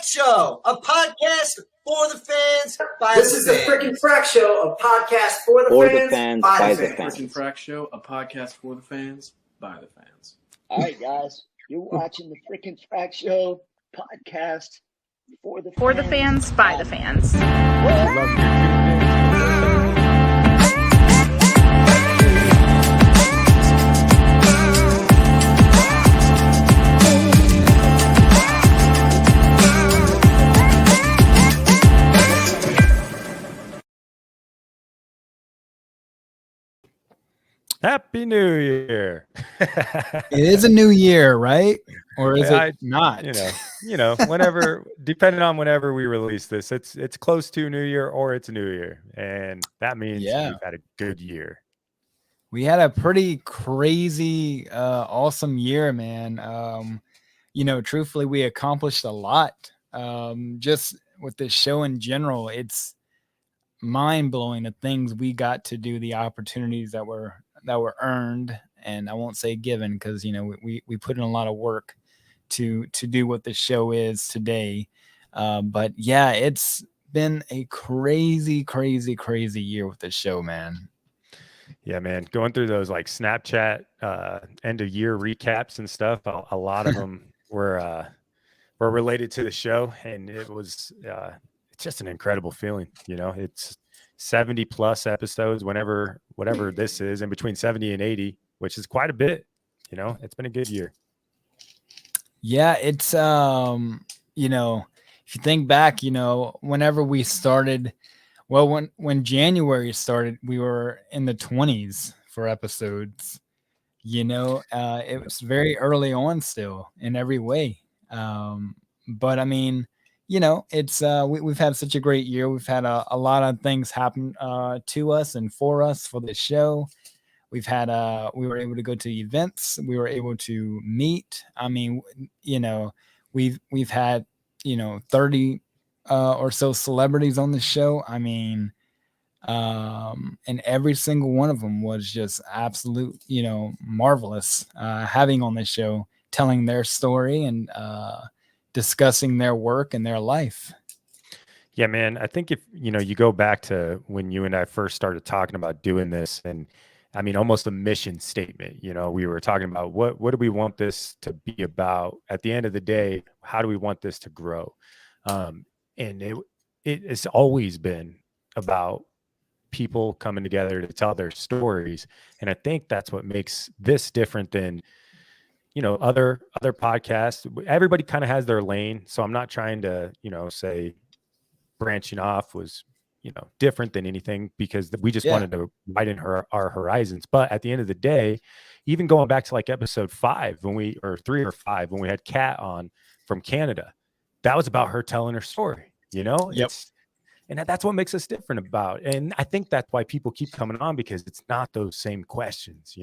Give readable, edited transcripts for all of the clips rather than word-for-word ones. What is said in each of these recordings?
Show, a podcast for the fans by This the is the fans. freaking Frack Show, a podcast for the fans by the fans. Freaking Frack Show, a podcast for the fans by the fans. All right, guys, you're watching the freaking Frack Show podcast for the fans by the fans. Happy New Year. It is a new year, right? Or is it not? You know, whenever, depending on whenever we release this, it's close to New Year or it's New Year. And that means we've had a good year. We had a pretty crazy, awesome year, man. Truthfully, we accomplished a lot. Just with this show in general, it's mind-blowing the things we got to do, the opportunities that were earned, and I won't say given, because we put in a lot of work to do what the show is today. But yeah, it's been a crazy year with the show, man. Yeah, man, going through those like Snapchat end of year recaps and stuff, a lot of them were related to the show, and it was it's just an incredible feeling. It's 70 plus episodes, whatever this is, in between 70 and 80, which is quite a bit. It's been a good year. Yeah, it's if you think back, whenever we started, well, when January started, we were in the 20s for episodes. It was very early on still in every way. But I mean, it's we've had such a great year. We've had a lot of things happen to us and for us for the show. We've had we were able to go to events. We were able to meet. I mean, we've had 30 or so celebrities on the show. I mean, and every single one of them was just absolute, marvelous. Having on the show, telling their story and discussing their work and their life. Yeah, man. I think if, you go back to when you and I first started talking about doing this, and I mean, almost a mission statement, we were talking about what do we want this to be about? At the end of the day, how do we want this to grow? And it's always been about people coming together to tell their stories. And I think that's what makes this different than other podcasts. Everybody kind of has their lane. So I'm not trying to, say branching off was, different than anything, because we just wanted to widen our horizons. But at the end of the day, even going back to like episode 5, or 3 or 5, when we had Kat on from Canada, that was about her telling her story, Yep. And that's what makes us different about. And I think that's why people keep coming on, because it's not those same questions,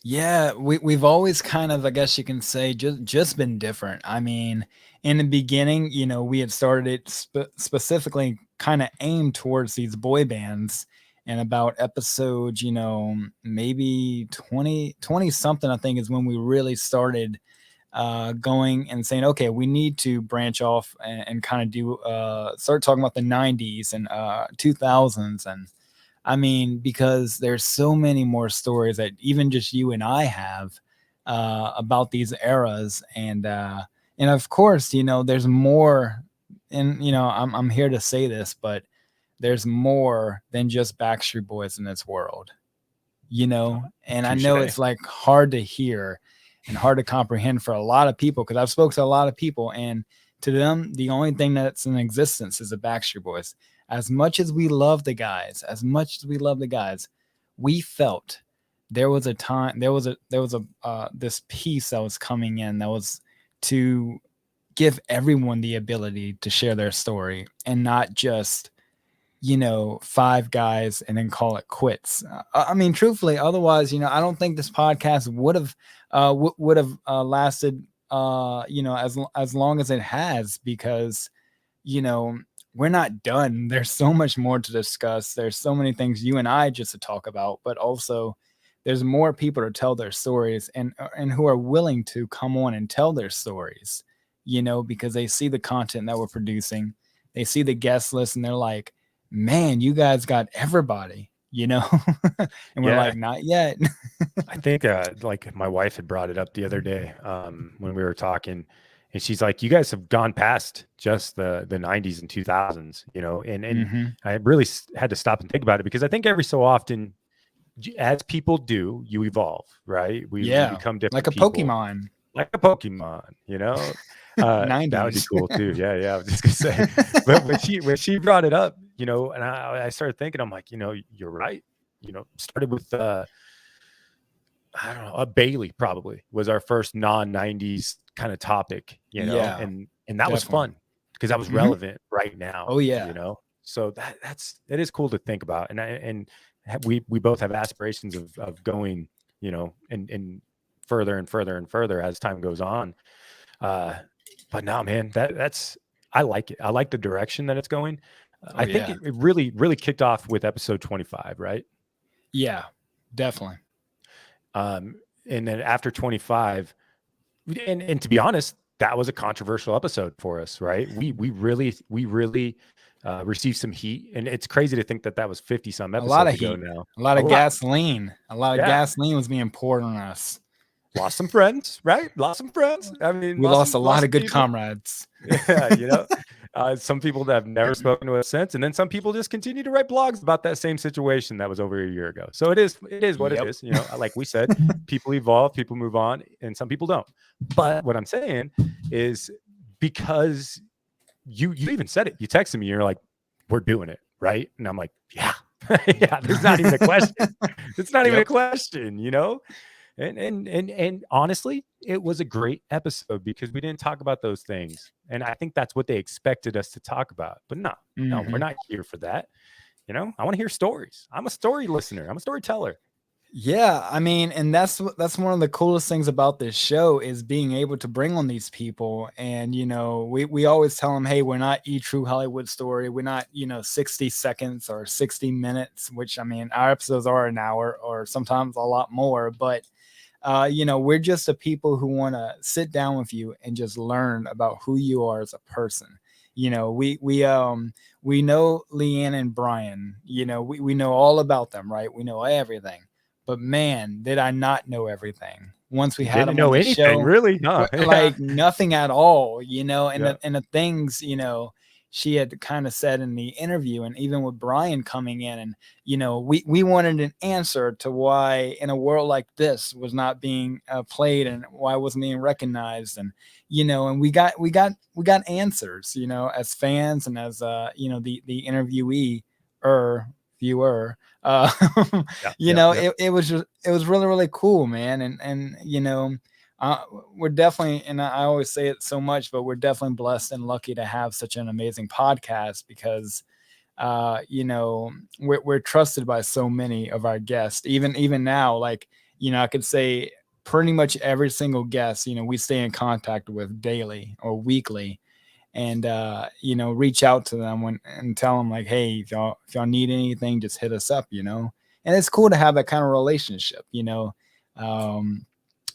Yeah, we've always kind of, I guess you can say, just been different. I mean, in the beginning, we had started it specifically kind of aimed towards these boy bands, and about episodes, maybe 20 something, I think, is when we really started going and saying, okay, we need to branch off and kind of do start talking about the 90s and 2000s. And I mean, because there's so many more stories that even just you and I have about these eras. And of course, there's more, and, I'm here to say this, but there's more than just Backstreet Boys in this world, and I know it's like hard to hear and hard to comprehend for a lot of people, because I've spoken to a lot of people, and to them, the only thing that's in existence is the Backstreet Boys. As much as we love the guys, we felt there was a time, there was this piece that was coming in that was to give everyone the ability to share their story, and not just, 5 guys and then call it quits. I mean, truthfully, otherwise, I don't think this podcast would have lasted, as long as it has, because, we're not done. There's so much more to discuss. There's so many things you and I just to talk about, but also there's more people to tell their stories, and who are willing to come on and tell their stories, because they see the content that we're producing. They see the guest list and they're like, man, you guys got everybody, and we're like, not yet. I think like my wife had brought it up the other day when we were talking, and she's like, you guys have gone past just the 90s and 2000s, and I really had to stop and think about it, because I think every so often, as people do, you evolve, right? We become different, like a people. Pokemon. Like a Pokemon, 90s. That would be cool too. Yeah. I was just gonna say, but when she brought it up, and I started thinking, I'm like, you're right. Started with I don't know, Bailey probably was our first non-90s kind of topic, and that was fun because that was relevant right now. Oh yeah. So that is cool to think about, and we both have aspirations of going, and further and further and further as time goes on. But no, man, that's I like it. I like the direction that it's going. I think it really, really kicked off with episode 25, right? Yeah, definitely. And then after 25, and to be honest, that was a controversial episode for us, right? We really received some heat, and it's crazy to think that was 50 some episodes a lot of ago heat. now. A lot of gasoline. A lot of gasoline was being poured on us. Lost some friends, right? Lost some friends. I mean, we lost a lot of good comrades. Yeah, some people that have never spoken to us since, and then some people just continue to write blogs about that same situation that was over a year ago. So it is what it is. Like we said, people evolve, people move on, and some people don't. But what I'm saying is, because you even said it, you texted me, you're like, we're doing it, right? And I'm like, yeah. There's not even a question. It's not even a question, And honestly, it was a great episode because we didn't talk about those things. And I think that's what they expected us to talk about. But no, we're not here for that. I want to hear stories. I'm a story listener. I'm a storyteller. Yeah, I mean, and that's one of the coolest things about this show is being able to bring on these people. And we always tell them, hey, we're not True Hollywood Story. We're not 60 seconds or 60 minutes, which, I mean, our episodes are an hour or sometimes a lot more. But we're just the people who want to sit down with you and just learn about who you are as a person. We know Leanne and Brian. We know all about them, right? We know everything. But man, did I not know everything once we had them on the show? Really? No. Like nothing at all, and the things, she had kind of said in the interview, and even with Brian coming in, and we wanted an answer to why in a world like this was not being played, and why it wasn't being recognized, and and we got answers, as fans and as the interviewee viewer. It was really, really cool, man, and we're definitely, and I always say it so much, but we're definitely blessed and lucky to have such an amazing podcast because, we're trusted by so many of our guests. Even now, like, I could say pretty much every single guest, we stay in contact with daily or weekly, and reach out to them and tell them like, hey, if y'all need anything, just hit us up, and it's cool to have that kind of relationship.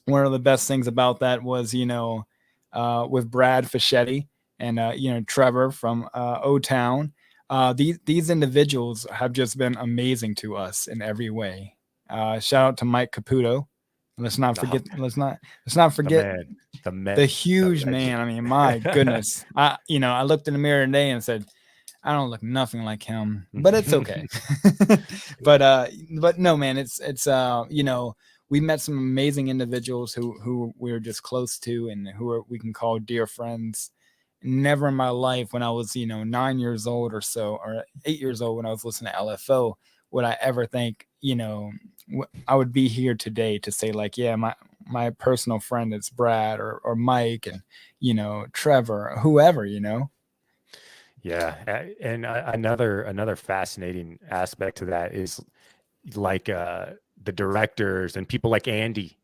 One of the best things about that was, with Brad Fischetti and, Trevor from O-Town, these individuals have just been amazing to us in every way. Shout out to Mike Caputo. Let's not forget the huge man. I mean, my goodness. I looked in the mirror today and said, I don't look nothing like him, but it's okay. but no, man, it's we met some amazing individuals who we were just close to and we can call dear friends. Never in my life when I was, 9 years old or so, or 8 years old when I was listening to LFO, would I ever think, I would be here today to say like, yeah, my personal friend is Brad or Mike and, Trevor, whoever, Yeah. And another fascinating aspect to that is like the directors and people like Andy,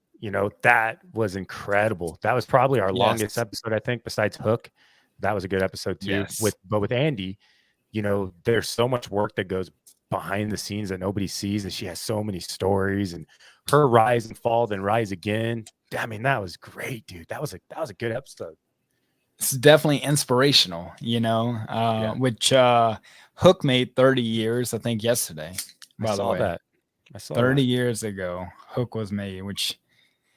that was incredible. That was probably our longest episode, I think, besides Hook. That was a good episode too. Yes. But with Andy, there's so much work that goes behind the scenes that nobody sees, and she has so many stories and her rise and fall, then rise again. I mean, that was great, dude. That was a good episode. it's definitely inspirational, which Hook made 30 years, I think, yesterday, by the way. I saw 30 that. years ago, Hook was made, which,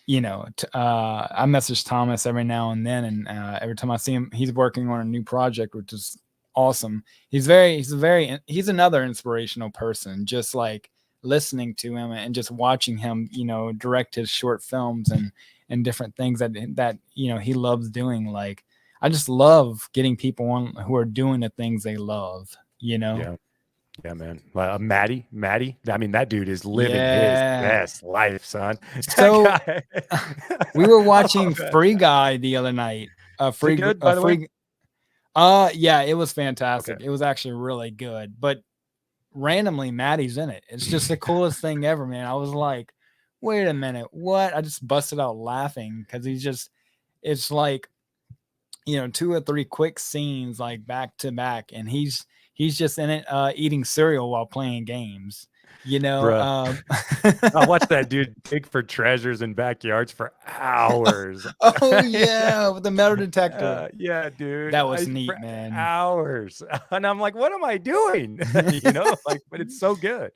I message Thomas every now and then, and every time I see him, he's working on a new project, which is awesome. He's another inspirational person, just like listening to him and just watching him, direct his short films and different things that he loves doing. Like, I just love getting people on who are doing the things they love, Yeah, man. Maddie. I mean, that dude is living his best life, son. So we were watching Free Guy the other night. Free good, by the way? Yeah, it was fantastic. Okay. It was actually really good. But randomly, Maddie's in it. It's just the coolest thing ever, man. I was like, wait a minute, what? I just busted out laughing because it's like, 2 or 3 quick scenes like back to back, and he's just in it eating cereal while playing games. I watched that dude dig for treasures in backyards for hours. Oh yeah, with the metal detector. Yeah, dude, that was neat, man. Hours, and I'm like, what am I doing? But it's so good.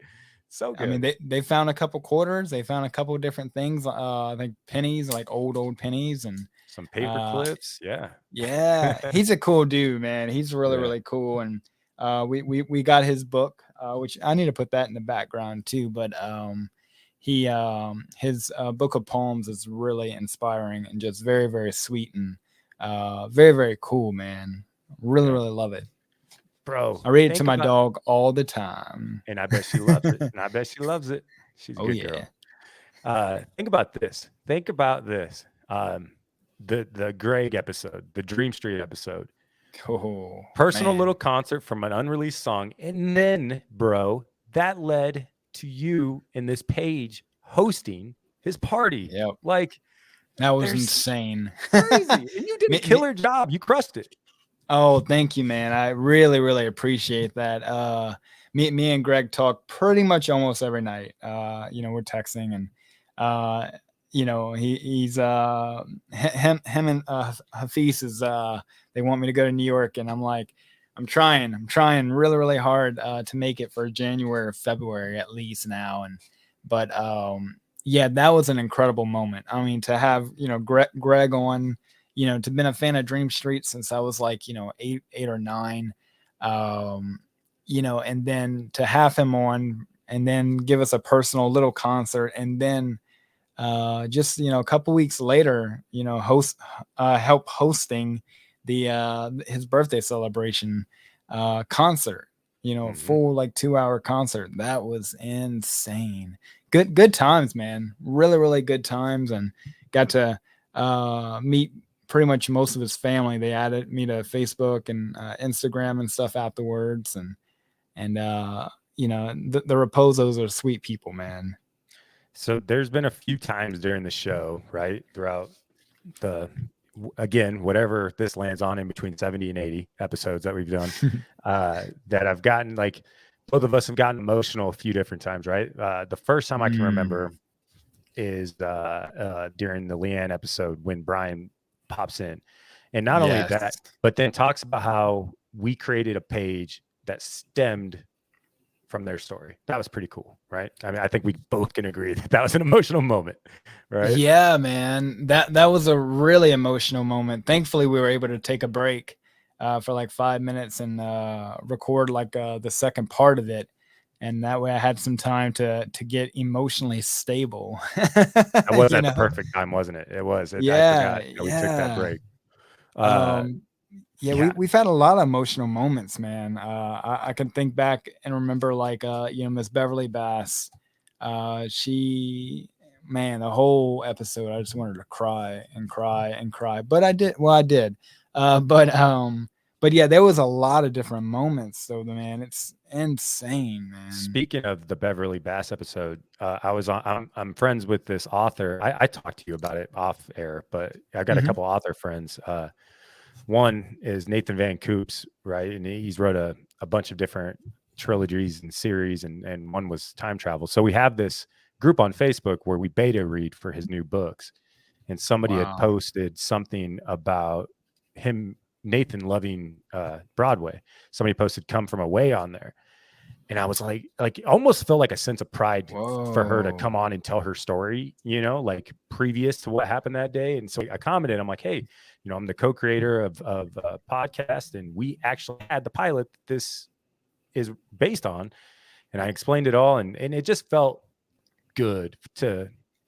So good. I mean, they found a couple quarters. They found a couple of different things. I think pennies, like old pennies, and some paper clips. Yeah. He's a cool dude, man. He's really, really cool. And we got his book, which I need to put that in the background too. But his book of poems is really inspiring and just very, very sweet and very, very cool, man. Really, really love it. Bro, I read it to my dog all the time. And I bet she loves it. She's a good girl. Think about this. The Greg episode, the Dream Street episode. Oh, personal little concert from an unreleased song. And then, bro, that led to you in this page hosting his party. Yep. Like, that was insane. Crazy. And you did a killer job. You crushed it. Oh, thank you, man. I really, really appreciate that. Me and Greg talk pretty much almost every night. We're texting and, he's him and Hafiz is they want me to go to New York, and I'm like, I'm trying really, really hard to make it for January or February at least now. But that was an incredible moment. I mean, to have Greg on, to been a fan of Dream Street since I was like 8 or 9, and then to have him on and then give us a personal little concert, and then just a couple weeks later, help hosting the his birthday celebration concert, full like 2-hour concert. That was insane. Good times, man. Really, really good times, and got to meet pretty much most of his family. They added me to Facebook and Instagram and stuff afterwards, and the Raposos are sweet people, man. So there's been a few times during the show, right, throughout whatever this lands on in between 70 and 80 episodes that we've done, that I've gotten, like, both of us have gotten emotional a few different times, right? The first time I can remember is during the Leanne episode when Brian pops in, and not only that, but then talks about how we created a page that stemmed from their story. That was pretty cool, right? I mean, I think we both can agree that was an emotional moment, right? Yeah, man. That was a really emotional moment. Thankfully, we were able to take a break for like 5 minutes and record like the second part of it. And that way I had some time to get emotionally stable. That wasn't the perfect time, wasn't it? It was. We took that break. We've had a lot of emotional moments, man. I can think back and remember like, Miss Beverly Bass, the whole episode, I just wanted to cry and cry and cry, but I did. But yeah, there was a lot of different moments though, man. It's insane, man. Speaking of the Beverly Bass episode, I'm friends with this author. I talked to you about it off air, but I got a couple author friends. One is Nathan Van Coops, right? And he's wrote a bunch of different trilogies and series, and one was time travel. So we have this group on Facebook where we beta read for his new books. And somebody had posted something about him, Nathan, loving Broadway. Somebody posted "Come From Away" on there. And I was like almost felt like a sense of pride for her to come on and tell her story, you know, like previous to what happened that day. And so I commented, I'm like, hey, you know, I'm the co-creator of a podcast, and we actually had the pilot that this is based on. And I explained it all, and it just felt good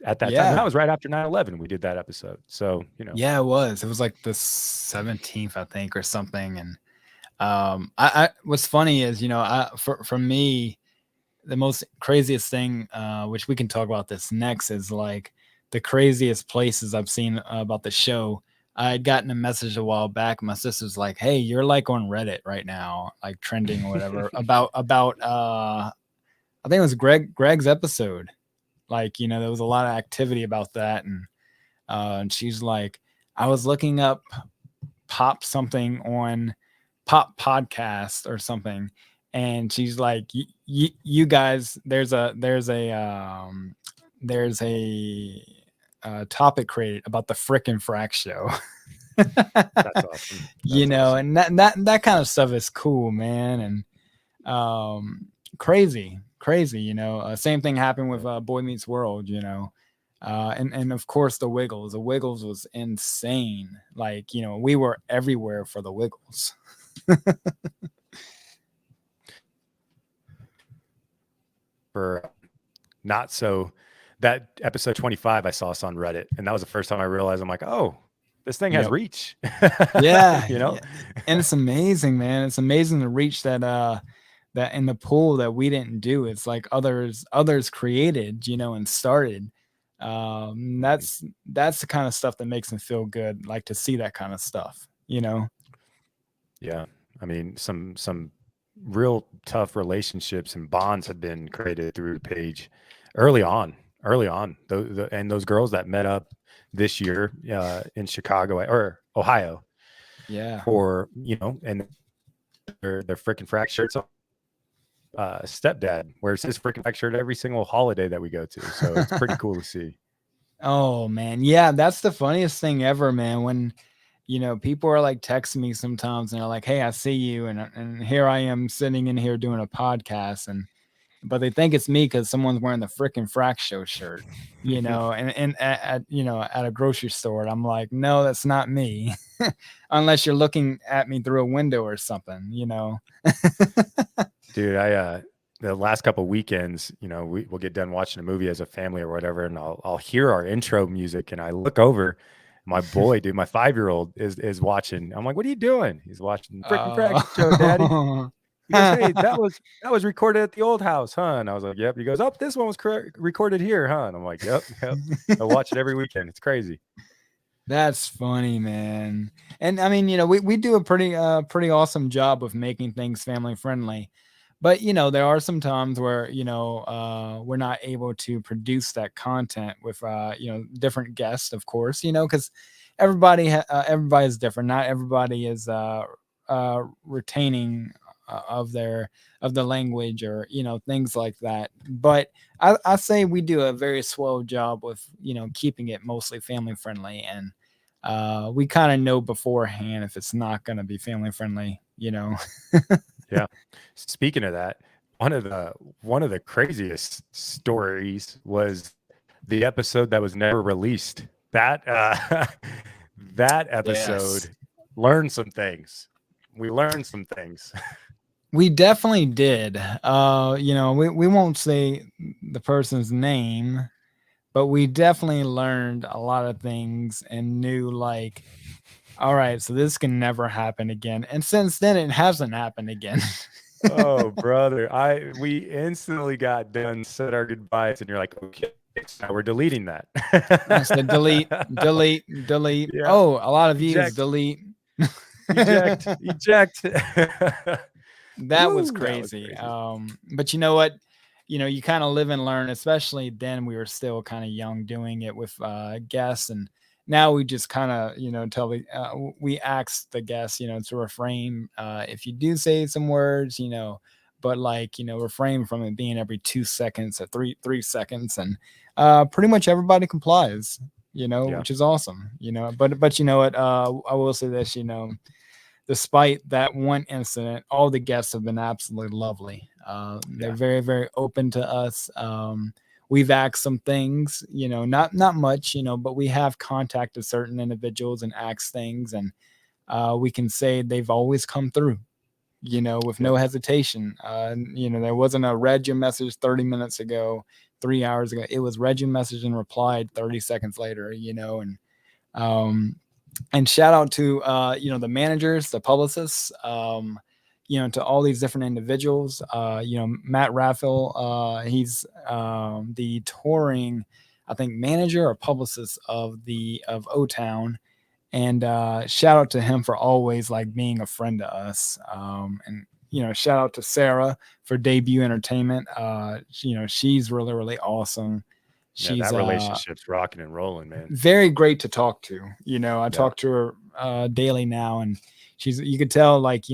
at that time. And that was right after 9/11 we did that episode. So, you know. Yeah, it was like the 17th, I think, or something. And I what's funny is, you know, for me, the most craziest thing, which we can talk about this next, is like the craziest places I've seen about the show. I had gotten a message a while back. My sister's like, "Hey, you're like on Reddit right now, like trending or whatever about I think it was Greg's episode. Like, you know, there was a lot of activity about that, and she's like, I was looking up pop something on Pop Podcast or something, and she's like, you guys, there's a topic created about the frickin' Frack show." That's awesome. You know, awesome. And that kind of stuff is cool, man. And crazy, you know. Same thing happened with Boy Meets World, you know. And of course the Wiggles was insane. Like, you know, we were everywhere for the Wiggles. For not so, that episode 25, I saw us on Reddit, and that was the first time I realized, I'm like, oh, this thing has reach. Yeah. You know. Yeah. And it's amazing, man. It's amazing to reach that in the pool that we didn't do. It's like others created, you know, and started. That's the kind of stuff that makes me feel good, like to see that kind of stuff, you know. Yeah, I mean, some real tough relationships and bonds have been created through the page early on. And those girls that met up this year in Chicago or Ohio, for, you know, and their freaking Frack shirts on. Stepdad wears his freaking Frack shirt every single holiday that we go to, so it's pretty cool to see. Oh man, yeah, that's the funniest thing ever, man. When, you know, people are like texting me sometimes and they're like, "Hey, I see you," and here I am sitting in here doing a podcast, but they think it's me because someone's wearing the freaking Frack show shirt, you know, and at you know, at a grocery store. And I'm like, no, that's not me, unless you're looking at me through a window or something, you know. Dude, the last couple of weekends, you know, we'll get done watching a movie as a family or whatever, and I'll hear our intro music, and I look over, my boy, dude, my 5-year-old is watching. I'm like, what are you doing? He's watching freaking Frack show, Daddy. He goes, hey, that was recorded at the old house, huh? And I was like, yep. He goes, oh, this one was recorded here, huh? And I'm like, yep. I watch it every weekend. It's crazy. That's funny, man. And I mean, you know, we do a pretty awesome job of making things family friendly. But, you know, there are some times where, you know, we're not able to produce that content with, you know, different guests, of course, you know, because everybody is different. Not everybody is retaining of the language, or, you know, things like that. But I say we do a very swell job with, you know, keeping it mostly family friendly. And we kind of know beforehand if it's not going to be family friendly, you know. Yeah. Speaking of that, one of the craziest stories was the episode that was never released. That that episode learned some things. We learned some things. We definitely did. You know, we won't say the person's name, but we definitely learned a lot of things and knew, like, all right, so this can never happen again. And since then, it hasn't happened again. Oh, brother. We instantly got done, said our goodbyes, and you're like, okay, now we're deleting that. I said delete. Yeah. Oh, a lot of views, delete. Eject. That was crazy. But you know what? You know, you kind of live and learn, especially then we were still kind of young doing it with guests. And now we just kind of, you know, we ask the guests, you know, to refrain if you do say some words, you know, but like, you know, refrain from it being every 2 seconds or three seconds. And pretty much everybody complies. which is awesome, but you know what, I will say this, despite that one incident, all the guests have been absolutely lovely. They're very, very open to us. We've asked some things, not much, but we have contacted certain individuals and asked things, and we can say they've always come through, with no hesitation. There wasn't a read your message 30 minutes ago, 3 hours ago. It was read your message and replied 30 seconds later, and shout out to the managers, the publicists, to all these different individuals. Matt Raffel, he's the touring, I think, manager or publicist of O-Town, and shout out to him for always like being a friend to us. And shout out to Sarah for Debut Entertainment. She's really, really awesome. That relationship's rocking and rolling, man. Very great to talk to. I talk to her daily now, and you could tell, like,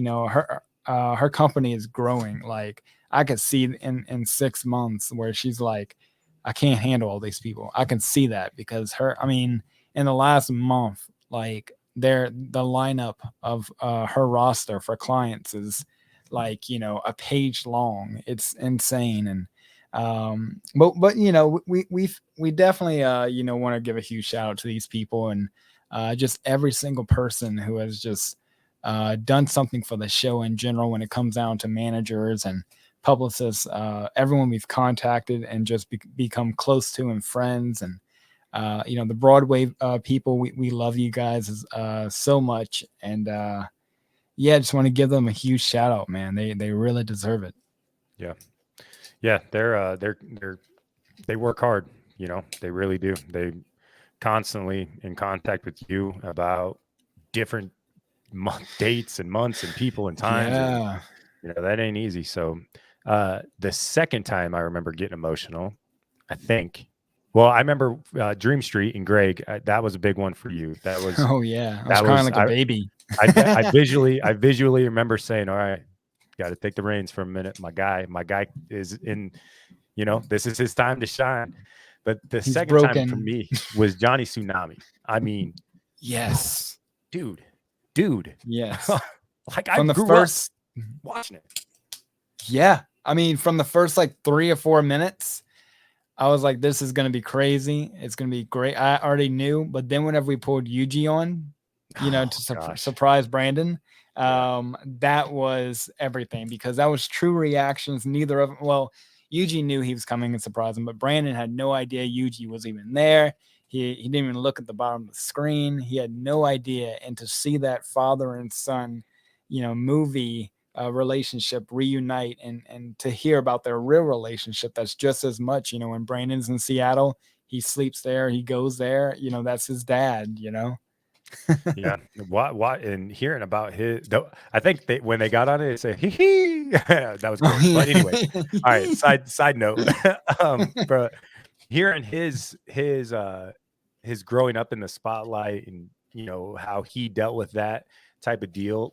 her company is growing. Like, I could see in 6 months where she's like, I can't handle all these people. I can see that because in the last month, like, the lineup of her roster for clients is like, a page long. It's insane. And but we definitely want to give a huge shout out to these people, and just every single person who has just done something for the show in general when it comes down to managers and publicists, everyone we've contacted and just become close to and friends. And the Broadway people, we love you guys so much, and I just want to give them a huge shout out, man. They really deserve it. Yeah, they work hard, they really do. They constantly in contact with you about different dates and months and people and times. Yeah. And, that ain't easy. So the second time I remember getting emotional, I think, well, I remember Dream Street and Greg. That was a big one for you. That was, oh yeah, I was crying like a baby. I visually remember saying, all right, got to take the reins for a minute. My guy is in, this is his time to shine. But the second time for me was Johnny Tsunami. I mean, yes, dude. Yes. Like, I grew up watching it. Yeah. From the first like 3 or 4 minutes, I was like, this is going to be crazy. It's going to be great. I already knew. But then whenever we pulled Yuji on, to surprise Brandon, that was everything, because that was true reactions. Neither of them, well, Yuji knew he was coming and surprised him, but Brandon had no idea Yuji was even there. He didn't even look at the bottom of the screen. He had no idea. And to see that father and son, movie relationship reunite, and to hear about their real relationship, that's just as much, when Brandon's in Seattle, he sleeps there, he goes there, that's his dad, Yeah. What and hearing about his, I think when they got on it, they say hee that was great. But anyway, all right, side note. But hearing his growing up in the spotlight, and how he dealt with that type of deal,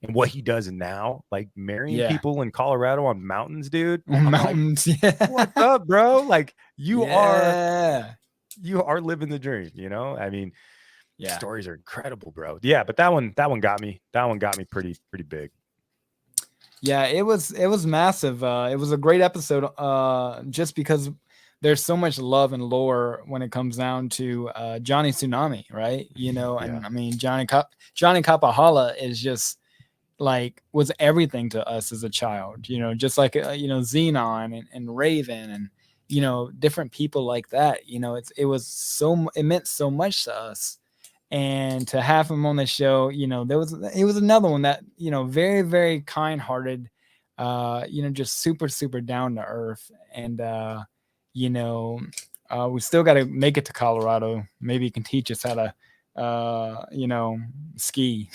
and what he does now, like marrying people in Colorado on mountains, dude. Mountains, like, yeah. What's up, bro? Like, you are living the dream. Stories are incredible, bro. Yeah, but that one got me. That one got me pretty big. Yeah, it was massive. It was a great episode, just because there's so much love and lore when it comes down to Johnny Tsunami, right? And Johnny Kapahala is just like, was everything to us as a child, just like Xenon and Raven and different people like that. It meant so much to us. And to have him on the show, it was another one that, very, very kind-hearted, just super, super down to earth. And, we still got to make it to Colorado. Maybe you can teach us how to, ski.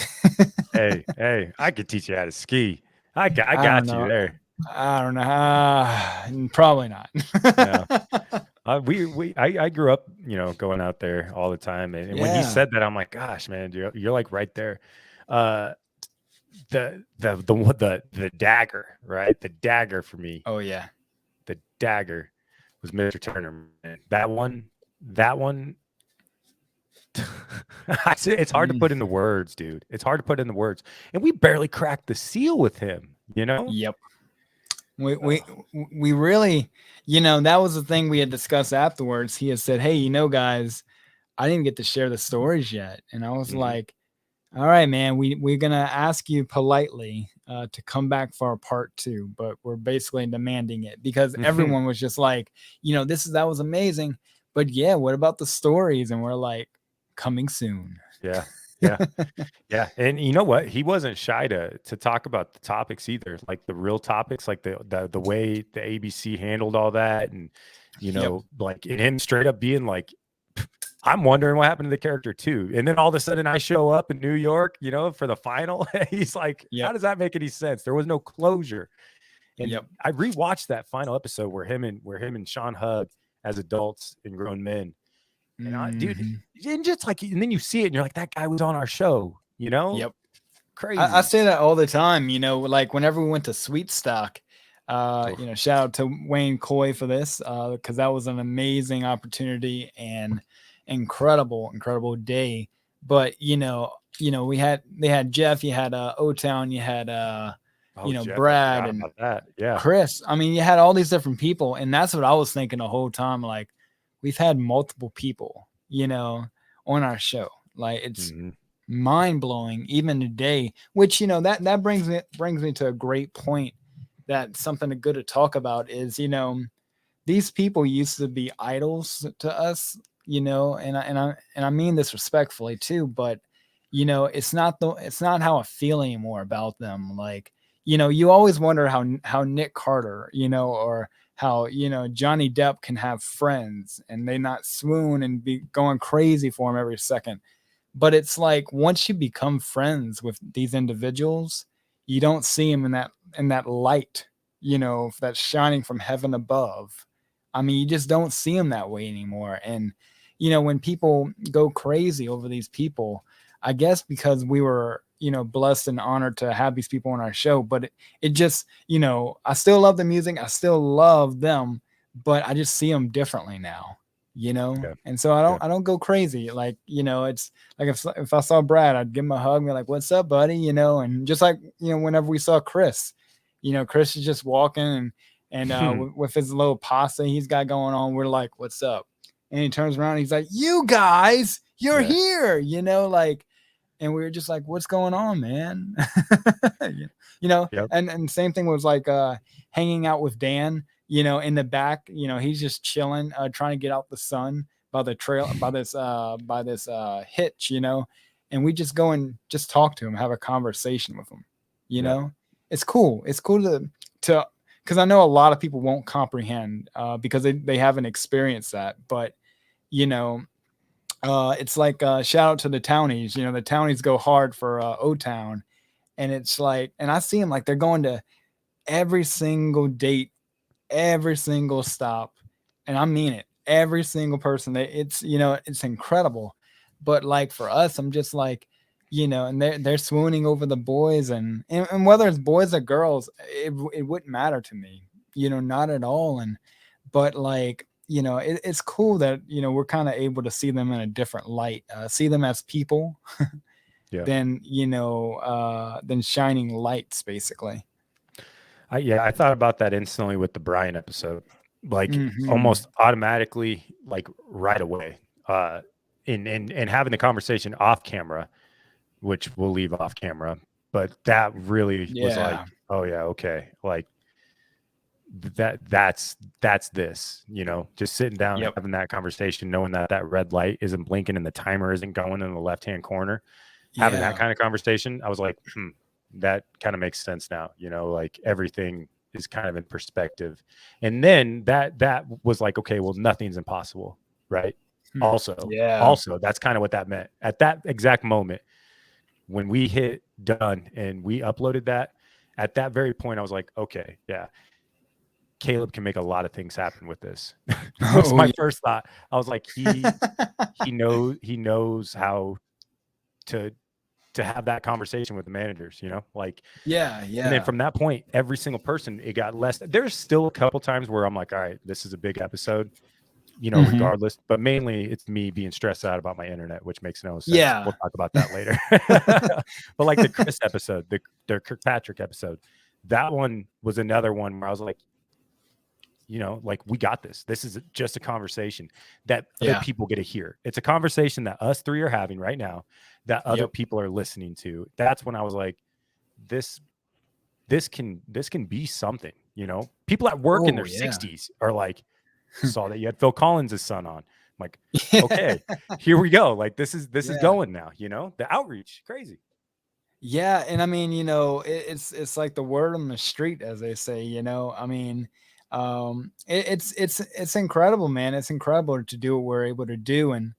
Hey, I could teach you how to ski. I got you there. I don't know. Probably not. No. I grew up, going out there all the time, and when he said that, I'm like, gosh, man, you're like right there. The dagger, right? The dagger for me. Oh yeah, the dagger was Mr. Turner, man. That one It's hard to put into words, dude. It's hard to put into words. And we barely cracked the seal with him, you know? Yep. We really, that was the thing we had discussed afterwards. He had said, hey, guys, I didn't get to share the stories yet. And I was like, all right, man, we're going to ask you politely to come back for a part 2, but we're basically demanding it because everyone was just like, that was amazing. But yeah, what about the stories? And we're like, coming soon. Yeah. Yeah. And you know what? He wasn't shy to talk about the topics either, like the real topics, like the way the ABC handled all that. And, like him straight up being like, I'm wondering what happened to the character too. And then all of a sudden I show up in New York, for the final. He's like, how does that make any sense? There was no closure. And I rewatched that final episode where him and Sean hug as adults and grown men. And dude, and just like, and then you see it and you're like, that guy was on our show, Yep. Crazy. I say that all the time, like whenever we went to Sweet Stock, shout out to Wayne Coy for this, because that was an amazing opportunity and incredible day. But they had Jeff, you had O-Town, you had Jeff, Brad and Chris. I mean, you had all these different people, and that's what I was thinking the whole time. Like, we've had multiple people, on our show. Like, it's mind blowing even today, which, that brings me to a great point. That something good to talk about is, these people used to be idols to us, and I mean this respectfully too, but, it's not how I feel anymore about them. Like, you always wonder how Nick Carter, or how, Johnny Depp can have friends and they not swoon and be going crazy for him every second. But it's like, once you become friends with these individuals, you don't see them in that light, that's shining from heaven above. I mean, you just don't see them that way anymore. And, when people go crazy over these people, I guess because we were, blessed and honored to have these people on our show, but it just, I still love the music. I still love them, but I just see them differently now, And so I don't go crazy. Like, it's like, if I saw Brad, I'd give him a hug and be like, what's up, buddy? And just like, whenever we saw Chris, Chris is just walking and with his little pasta he's got going on, we're like, what's up? And he turns around and he's like, you guys, you're here, like, and we were just like, what's going on, man? And same thing was like hanging out with Dan, in the back, he's just chilling, trying to get out the sun by the trail, by this hitch, and we just go and just talk to him, have a conversation with him, It's cool. It's cool to because I know a lot of people won't comprehend because they haven't experienced that, but it's like shout out to the townies. The townies go hard for O-Town, and it's like, and I see them like they're going to every single date, every single stop, and I mean it. Every single person. It's it's incredible. But like for us, I'm just like, and they're swooning over the boys, and whether it's boys or girls, it wouldn't matter to me, not at all. But like, it's cool that, we're kind of able to see them in a different light, see them as people than shining lights, basically. I thought about that instantly with the Brian episode, like almost automatically, like right away, and having the conversation off camera, which we'll leave off camera, but that really was like, oh yeah, okay, like that's this, just sitting down and having that conversation, knowing that red light isn't blinking and the timer isn't going in the left-hand corner, having that kind of conversation, I was like, that kind of makes sense now, like everything is kind of in perspective. And then that was like, okay, well, nothing's impossible, right? Also that's kind of what that meant at that exact moment when we hit done and we uploaded that. At that very point, I was like, okay, yeah, Caleb can make a lot of things happen with this. That was my first thought. I was like, he knows how to have that conversation with the managers, like, And then from that point, every single person, it got less. There's still a couple times where I'm like, all right, this is a big episode. regardless, but mainly it's me being stressed out about my internet, which makes no sense. Yeah. We'll talk about that later. But like the Chris episode, the Kirkpatrick episode, that one was another one where I was like, like, we got this. This is just a conversation that other people get to hear. It's a conversation that us three are having right now that other people are listening to. That's when I was like, this can be something, people at work in their 60s are like, saw that you had Phil Collins' son on. I'm like, okay, here we go. Like, this is going now, the outreach, crazy. Yeah. And I mean, it's like the word on the street, as they say, I mean, it's incredible, man. It's incredible to do what we're able to do. And,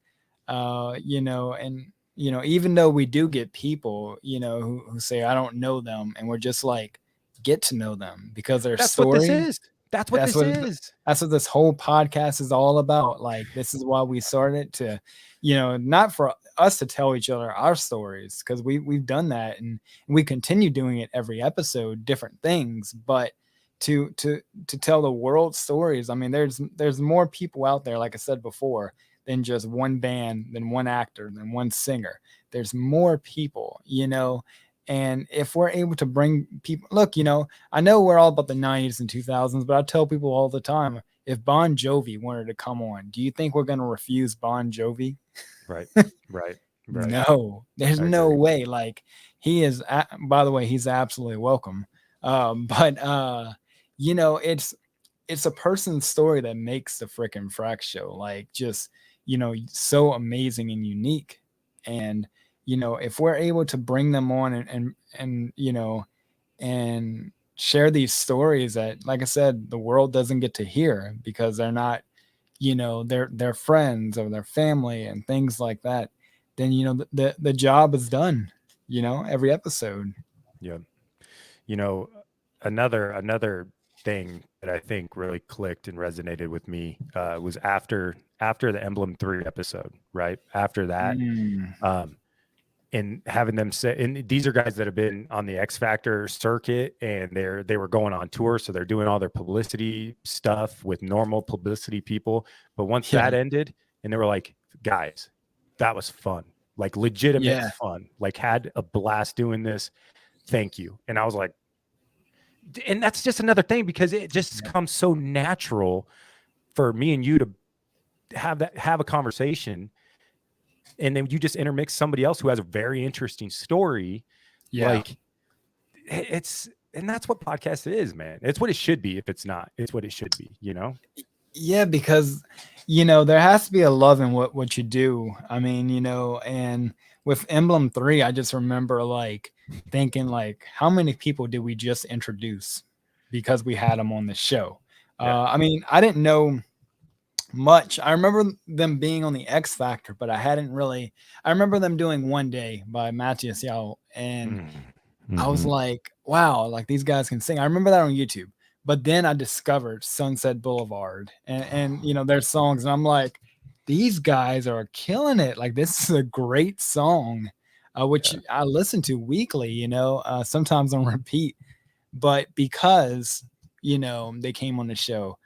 even though we do get people, who say, I don't know them, and we're just like, get to know them because their story. What this is. That's what this is. That's what this whole podcast is all about. Like, this is why we started to, not for us to tell each other our stories, because we've done that and we continue doing it every episode, different things, but to tell the world stories. I mean, there's more people out there, like I said before, than just one band, than one actor, than one singer. There's more people, and if we're able to bring people, look, I know we're all about the 90s and 2000s, but I tell people all the time, if Bon Jovi wanted to come on, do you think we're going to refuse Bon Jovi? Right. No, there's no way. Like, he is, by the way, he's absolutely welcome. But it's a person's story that makes the freaking Frack show, like, just, so amazing and unique. And, if we're able to bring them on and share these stories that, like I said, the world doesn't get to hear because they're not, their friends or their family and things like that, then, the job is done, every episode. Yeah. Another thing that I think really clicked and resonated with me was after the Emblem 3 episode, right? After that, and having them say, and these are guys that have been on the X Factor circuit, and they were going on tour, so they're doing all their publicity stuff with normal publicity people. But once that ended, and they were like, guys, that was fun, like legitimate fun, like had a blast doing this. Thank you. And I was like, and that's just another thing, because it just comes so natural for me and you to have a conversation, and then you just intermix somebody else who has a very interesting story. Like, and that's what podcast is, man. It's what it should be. If it's not, it's what it should be, Yeah, because, there has to be a love in what you do. I mean, and with Emblem 3, I just remember like thinking, like, how many people did we just introduce because we had them on the show? I mean, I didn't know much. I remember them being on the X Factor, but I remember them doing One Day by Matthias Yao, and I was like, wow, like, these guys can sing. I remember that on YouTube. But then I discovered Sunset Boulevard and their songs, and I'm like, these guys are killing it. Like, this is a great song, which I listen to weekly, sometimes on repeat. But because, they came on the show,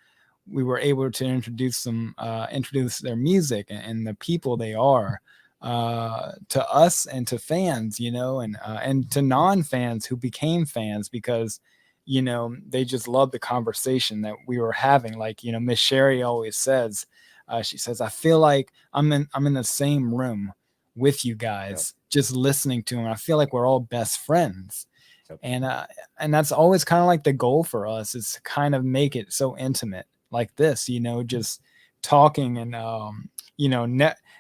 we were able to introduce their music and the people they are to us and to fans, and to non-fans who became fans because, they just love the conversation that we were having. Like, Miss Sherry always says, she says, I feel like I'm in the same room with you guys, just listening to them. I feel like we're all best friends. And that's always kind of like the goal for us, is to kind of make it so intimate like this, just talking and,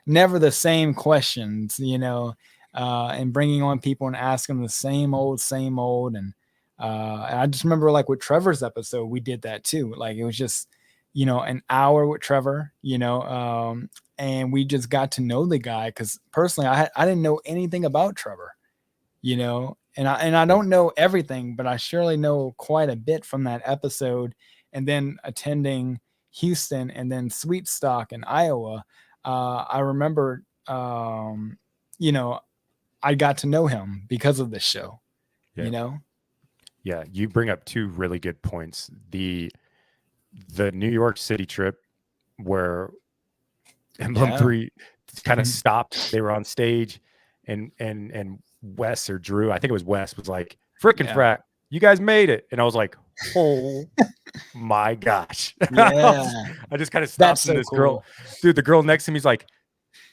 never the same questions, and bringing on people and asking them the same old. And I just remember, like, with Trevor's episode, we did that too. Like, it was just, an hour with Trevor, and we just got to know the guy. Cause personally, I didn't know anything about Trevor, and I don't know everything, but I surely know quite a bit from that episode. And then attending Houston and then Sweetstock in Iowa, I remember, I got to know him because of this show, Yeah, you bring up two really good points. The New York City trip, where Emblem 3 kind of stopped. They were on stage, and Wes or Drew, I think it was Wes, was like, "Frickin' Frack, you guys made it!" And I was like, "Oh my gosh!" Yeah, I just kind of stopped, and this girl, dude, the girl next to me is like,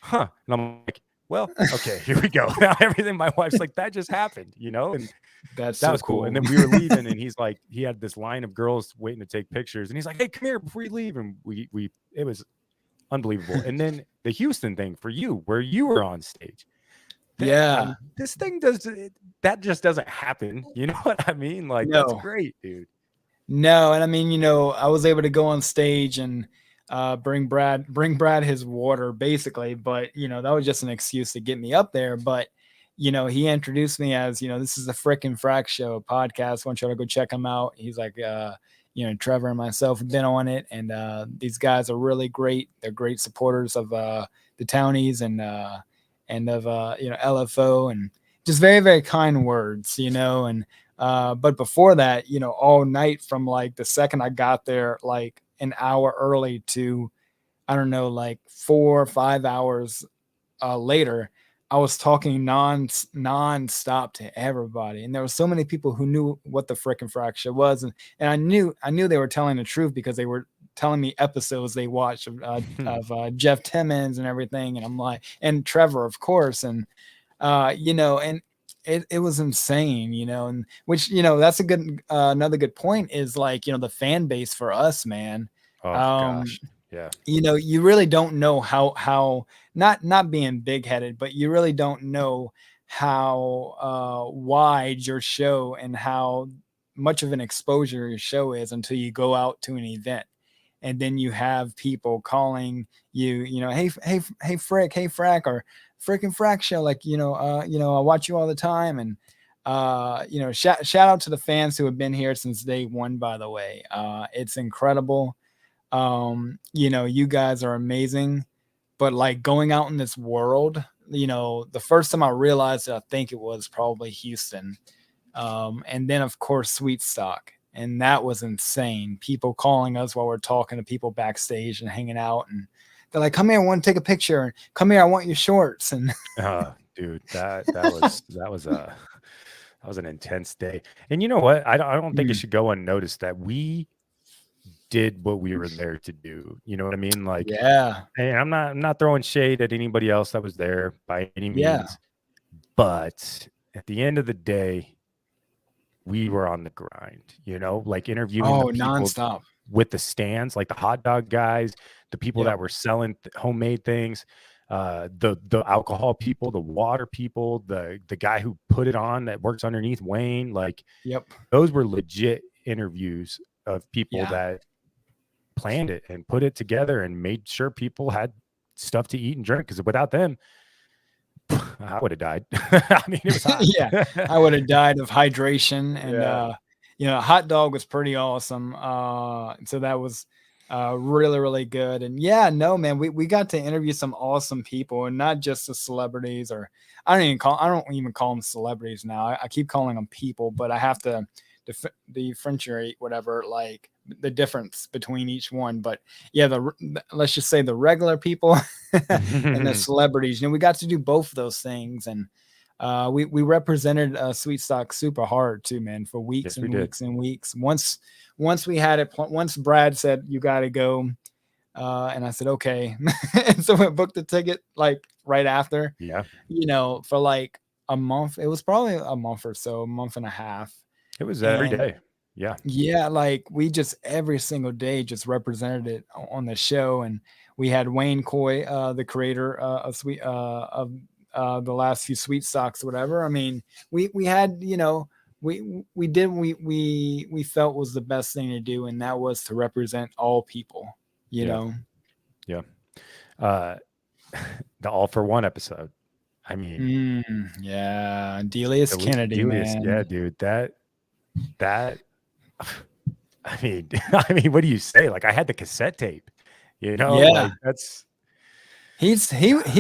"Huh," and I'm like, "Well, okay, here we go." Now everything, my wife's like, "That just happened," you know, and that was cool. And then we were leaving, and he's like, he had this line of girls waiting to take pictures, and he's like, "Hey, come here before you leave," and it was unbelievable. And then the Houston thing for you, where you were on stage. This thing that just doesn't happen. You know what I mean? Like, that's great, dude. No, and I mean, I was able to go on stage and bring Brad his water, basically, but that was just an excuse to get me up there. But he introduced me as, this is the Frickin' Frack Show podcast. I want you to go check him out. He's like, Trevor and myself have been on it, and these guys are really great. They're great supporters of the Townies and of LFO, and just very, very kind words, and but before that, all night from like the second I got there, like an hour early to, I don't know, like 4 or 5 hours later, I was talking non-stop to everybody. And there were so many people who knew what the Frickin' Frack Show was. And I knew they were telling the truth because they were telling me episodes they watched of Jeff Timmons and everything. And I'm like, and Trevor, of course. And, and it was insane, and which, that's a good, another good point is like, the fan base for us, man. Oh gosh. Yeah. You really don't know how not being big headed, but you really don't know how wide your show and how much of an exposure your show is until you go out to an event. And then you have people calling you, hey Frick, hey Frack, or Frickin' Frack Show. Like, I watch you all the time. And, shout out to the fans who have been here since day one, by the way. It's incredible. You guys are amazing, but like going out in this world, the first time I realized it, I think it was probably Houston. And then of course, Sweet Stock. And that was insane. People calling us while we're talking to people backstage and hanging out. And they're like, "Come here, I want to take a picture. And come here, I want your shorts." And dude, that was an intense day. And you know what? I don't think it should go unnoticed that we did what we were there to do. You know what I mean? Like, yeah. Hey, I'm not throwing shade at anybody else that was there by any means. But at the end of the day, we were on the grind, like interviewing the people nonstop with the stands, like the hot dog guys, the people that were selling homemade things, the alcohol people, the water people, the guy who put it on that works underneath Wayne. Like, those were legit interviews of people that planned it and put it together and made sure people had stuff to eat and drink. Because without them, I would have died. I mean, it was hot. I would have died of hydration. And hot dog was pretty awesome. So that was really, really good. And no, man, we got to interview some awesome people, and not just the celebrities, or I don't even call them celebrities now. I keep calling them people, but I have to differentiate whatever, like the difference between each one. But let's just say the regular people and the celebrities, we got to do both of those things. And we represented Sweet Stock super hard too, man, for weeks and weeks and weeks. Once we had it, once Brad said, "You got to go," and I said, "Okay." And so we booked the ticket like right after, for like a month. It was probably a month or so, a month and a half. It was every day. Yeah. Like we just every single day just represented it on the show. And we had Wayne Coy, the creator of the last few Sweet Stocks, whatever. I mean, we had, we did, we felt was the best thing to do. And that was to represent all people, you know? Yeah. The All for One episode. I mean, Delius Kennedy, man. Yeah, dude, that, I mean, what do you say? Like, I had the cassette tape, like that's, he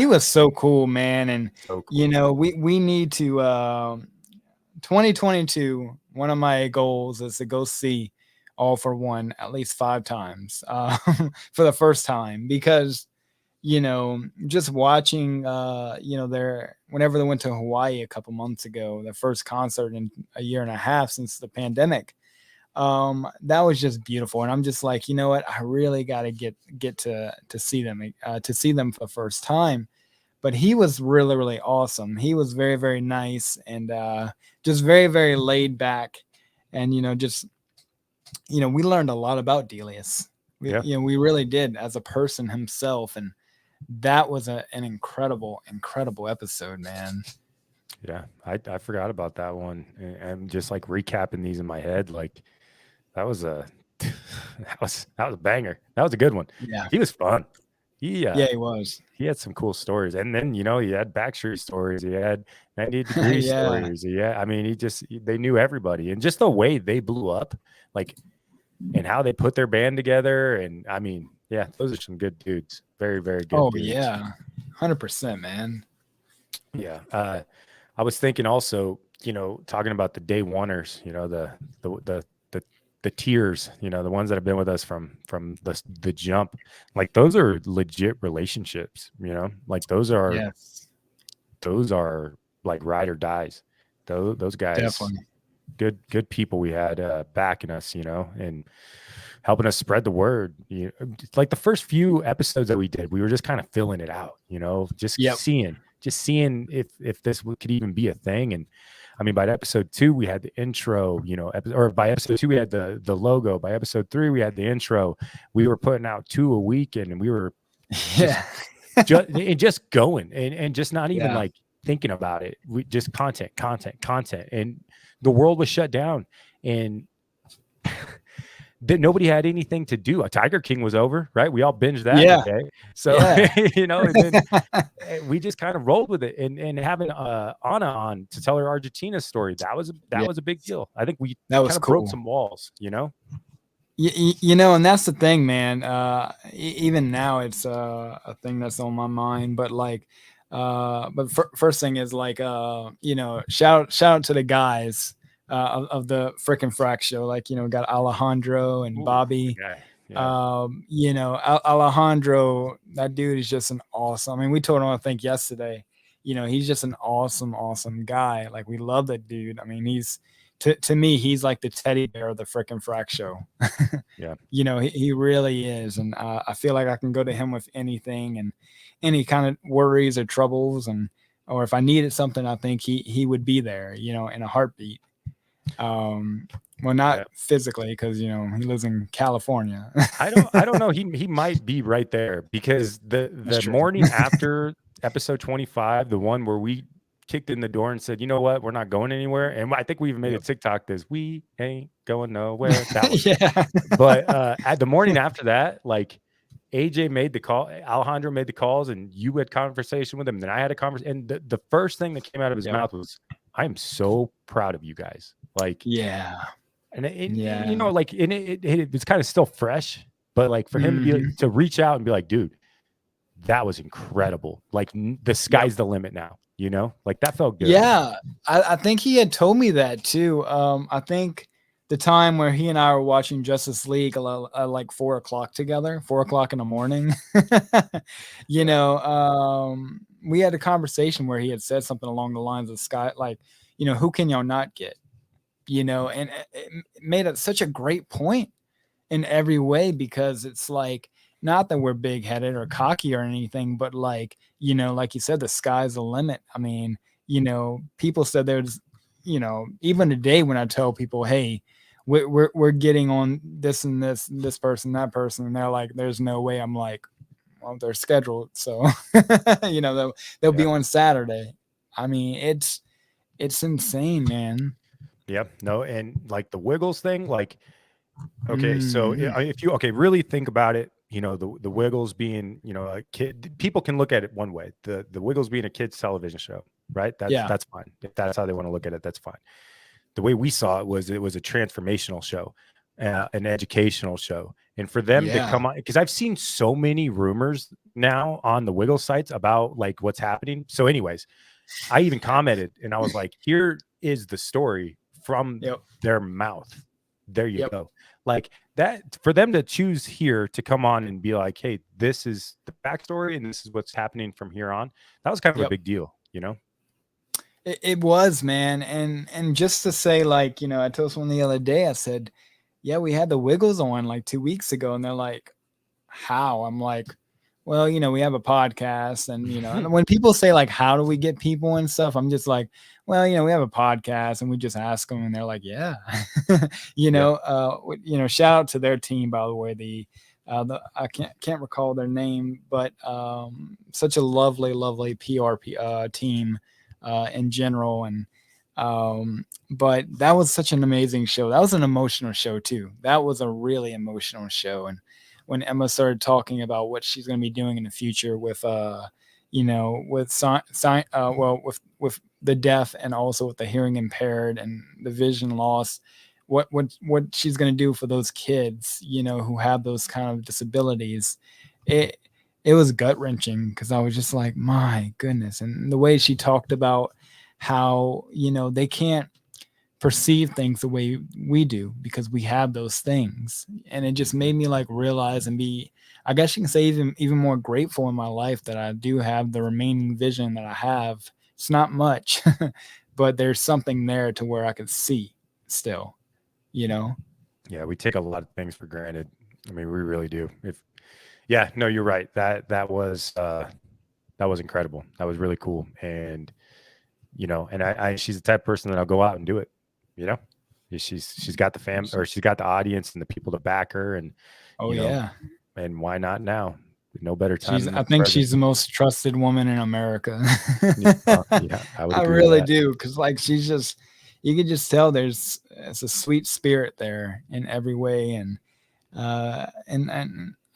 was so cool, man. And, so cool. We need to, 2022, one of my goals is to go see All for One at least 5 times, for the first time, because, just watching, whenever they went to Hawaii a couple months ago, their first concert in a year and a half since the pandemic, that was just beautiful. And I'm just like, you know what, I really got to get to see them, for the first time. But he was really, really awesome. He was very, very nice, and just very, very laid back. And, we learned a lot about Delius. We really did, as a person himself. And that was an incredible, incredible episode, man. Yeah, I forgot about that one. And just like recapping these in my head, like that was a banger. That was a good one. Yeah. He was fun. He was. He had some cool stories. And then, he had Backstreet stories. He had 98 Degree stories. Yeah. I mean, they knew everybody. And just the way they blew up, like, and how they put their band together. And I mean, yeah, those are some good dudes. Very, very good dudes. Yeah. 100%, man. Yeah. I was thinking also, talking about the day oneers, the tiers, the ones that have been with us from the jump, like those are legit relationships, like those are like ride or dies. Those guys, definitely good people we had backing us, and helping us spread the word. Like the first few episodes that we did, we were just kind of filling it out, just seeing if this could even be a thing. And I mean, by episode 2, we had the intro, or by episode 2, we had the logo. By episode 3, we had the intro. We were putting out 2 a week, and we were just going and just not even like thinking about it. We just content. And the world was shut down, and that nobody had anything to do. A Tiger King was over, right? We all binged that. Yeah. Okay. So, and then we just kind of rolled with it, and having Anna on to tell her Argentina story. That was a big deal. I think we kind of broke some walls, and that's the thing, man. Even now it's a thing that's on my mind, but like, first thing is like, shout out to the guys of the frickin' Frack show. Like, got Alejandro and Bobby. Alejandro, that dude is just an awesome. I mean, we told him, I think yesterday, he's just an awesome guy. Like, we love that dude. I mean, he's to me, he's like the teddy bear of the frickin' Frack show. He really is. And I feel like I can go to him with anything and any kind of worries or troubles, or if I needed something, I think he would be there, in a heartbeat. Well, not physically, because he lives in California. I don't know. He might be right there, because the morning after episode 25, the one where we kicked in the door and said, you know what, we're not going anywhere. And I think we even made a TikTok this, we ain't going nowhere. That was, but at the morning after that, like, AJ made the call, Alejandro made the calls, and you had conversation with him. And then I had a conversation, and the first thing that came out of his mouth was, I'm so proud of you guys. Like, and like, and it was kind of still fresh, but like for him to reach out and be like, dude, that was incredible. Like, the sky's the limit now, like that felt good. Yeah. I think he had told me that too. I think the time where he and I were watching Justice League at like 4:00 together, 4:00 in the morning, we had a conversation where he had said something along the lines of sky, like, who can y'all not get? And it made it such a great point in every way, because it's like, not that we're big headed or cocky or anything, but like, like you said, the sky's the limit. I mean, people said there's, even today when I tell people, hey, we're getting on this and this person, that person, and they're like, there's no way. I'm like, well, they're scheduled. So, they'll be on Saturday. I mean, it's insane, man. Yep. No. And like the Wiggles thing, like, okay. So if you, really think about it, the Wiggles being, a kid, people can look at it one way, the Wiggles being a kid's television show, right? That's fine. If that's how they want to look at it, that's fine. The way we saw it was a transformational show, an educational show. And for them to come on, because I've seen so many rumors now on the Wiggles sites about like what's happening. So anyways, I even commented and I was like, here is the story from their mouth. there you go. Like that, for them to choose here to come on and be like, hey, this is the backstory and this is what's happening from here on. That was kind of a big deal, you know? It was, man. And just to say, like, you know, I told someone the other day, I said, yeah, we had the Wiggles on like 2 weeks ago. And they're like, how? I'm like, well, you know, we have a podcast, and, you know, and when people say like, how do we get people and stuff, I'm just like, well, you know, we have a podcast, and we just ask them, and they're like, yeah, you know, shout out to their team, by the way, the I can't recall their name, but such a lovely PR team in general. And but that was such an amazing show. That was an emotional show too. That was a really emotional show. And when Emma started talking about what she's going to be doing in the future with you know, with with the deaf, and also with the hearing impaired and the vision loss, what she's going to do for those kids, you know, who have those kind of disabilities, it was gut wrenching, because I was just like, my goodness. And the way she talked about how, you know, they can't perceive things the way we do because we have those things. And it just made me like realize and be, I guess you can say, even more grateful in my life that I do have the remaining vision that I have. It's not much, but there's something there to where I can see still, you know? Yeah, we take a lot of things for granted. I mean, we really do. No, you're right. That was incredible. That was really cool. And, you know, and she's the type of person that I'll go out and do it, you know. She's got the fam, or she's got the audience and the people to back her, and you know, and why not now? No better time. I think she's the most trusted woman in America. I would really do, because like she's just, you can just tell it's a sweet spirit there in every way. And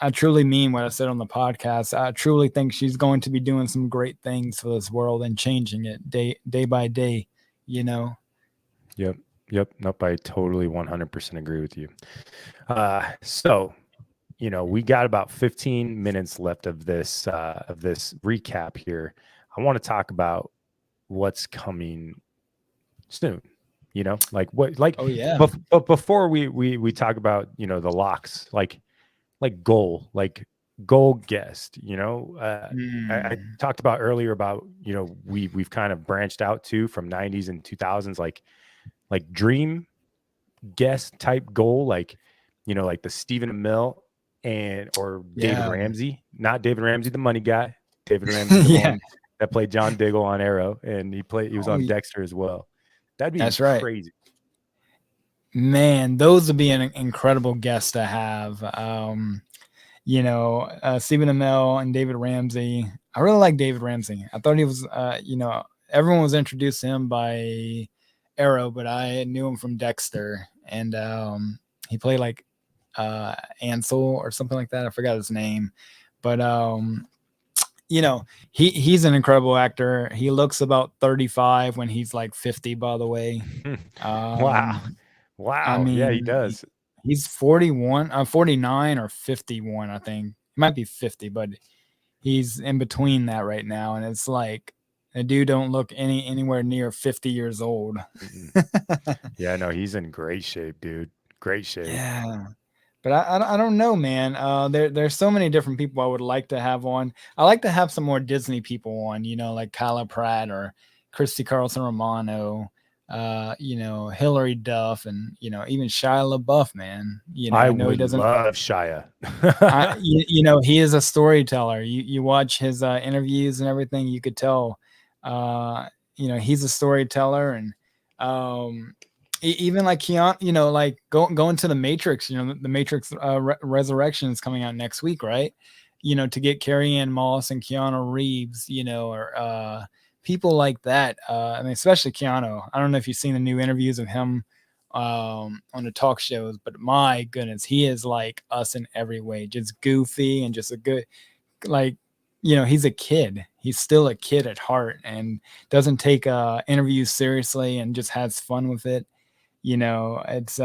I truly mean what I said on the podcast. I truly think she's going to be doing some great things for this world and changing it day by day, you know? Yep. Nope. I totally 100% agree with you. So, you know, we got about 15 minutes left of this recap here. I want to talk about what's coming soon, you know, like what, like, oh yeah. But before we talk about, you know, the locks, like goal guest, you know, I talked about earlier about, you know, we've kind of branched out too from 90s and 2000s, like dream guest type goal, like, you know, like the Stephen Amell or David Ramsey, not David Ramsey, the money guy, David Ramsey, the one that played John Diggle on Arrow, and he was on Dexter as well. That'd be crazy. Right. Man, those would be an incredible guest to have. You know, Stephen Amell and David Ramsey. I really like David Ramsey. I thought he was, you know, everyone was introduced to him by Arrow, but I knew him from Dexter, and he played like Ansel or something like that. I forgot his name, but you know, he's an incredible actor. He looks about 35 when he's like 50, by the way. Wow. I mean, yeah, he does. He's 41, 49 or 51, I think. He might be 50, but he's in between that right now. And it's like, the dude don't look anywhere near 50 years old. Yeah, no, he's in great shape, dude. Great shape. Yeah. But I don't know, man. There's so many different people I would like to have on. I like to have some more Disney people on, you know, like Kyla Pratt or Christy Carlson Romano, you know, Hilary Duff, and, you know, even Shia LaBeouf, man. You know, I know he doesn't love Shia. You know, he is a storyteller. You watch his interviews and everything, you could tell, you know, he's a storyteller. And even like Keanu, you know, like going to the Matrix, you know, the Matrix Resurrection is coming out next week, right? You know, to get Carrie-Anne Moss and Keanu Reeves, you know, or people like that. I mean, especially Keanu. I don't know if you've seen the new interviews of him on the talk shows, but my goodness, he is like us in every way, just goofy and just a good, like, you know, he's a kid. He's still a kid at heart and doesn't take interviews seriously and just has fun with it. You know, it's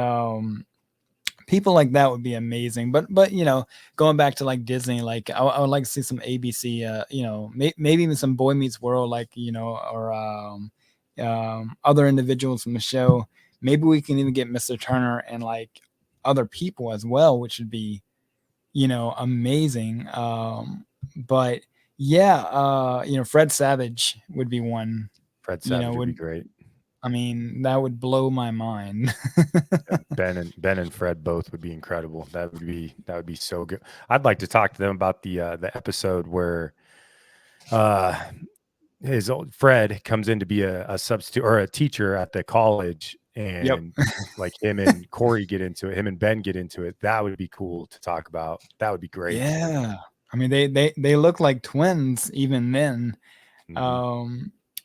people like that would be amazing. But you know, going back to like Disney, like I would like to see some ABC, you know, maybe even some Boy Meets World, like, you know, or other individuals from the show. maybe we can even get Mr. Turner and like other people as well, which would be, amazing. But yeah, Fred Savage would be one. Fred Savage would be great. I mean, that would blow my mind. Ben and Fred both would be incredible. That would be so good. I'd like to talk to them about the episode where his old Fred comes in to be a substitute or a teacher at the college, and like him and Corey get into it, him and Ben get into it. That would be cool to talk about. That would be great. Yeah. I mean, they look like twins even then.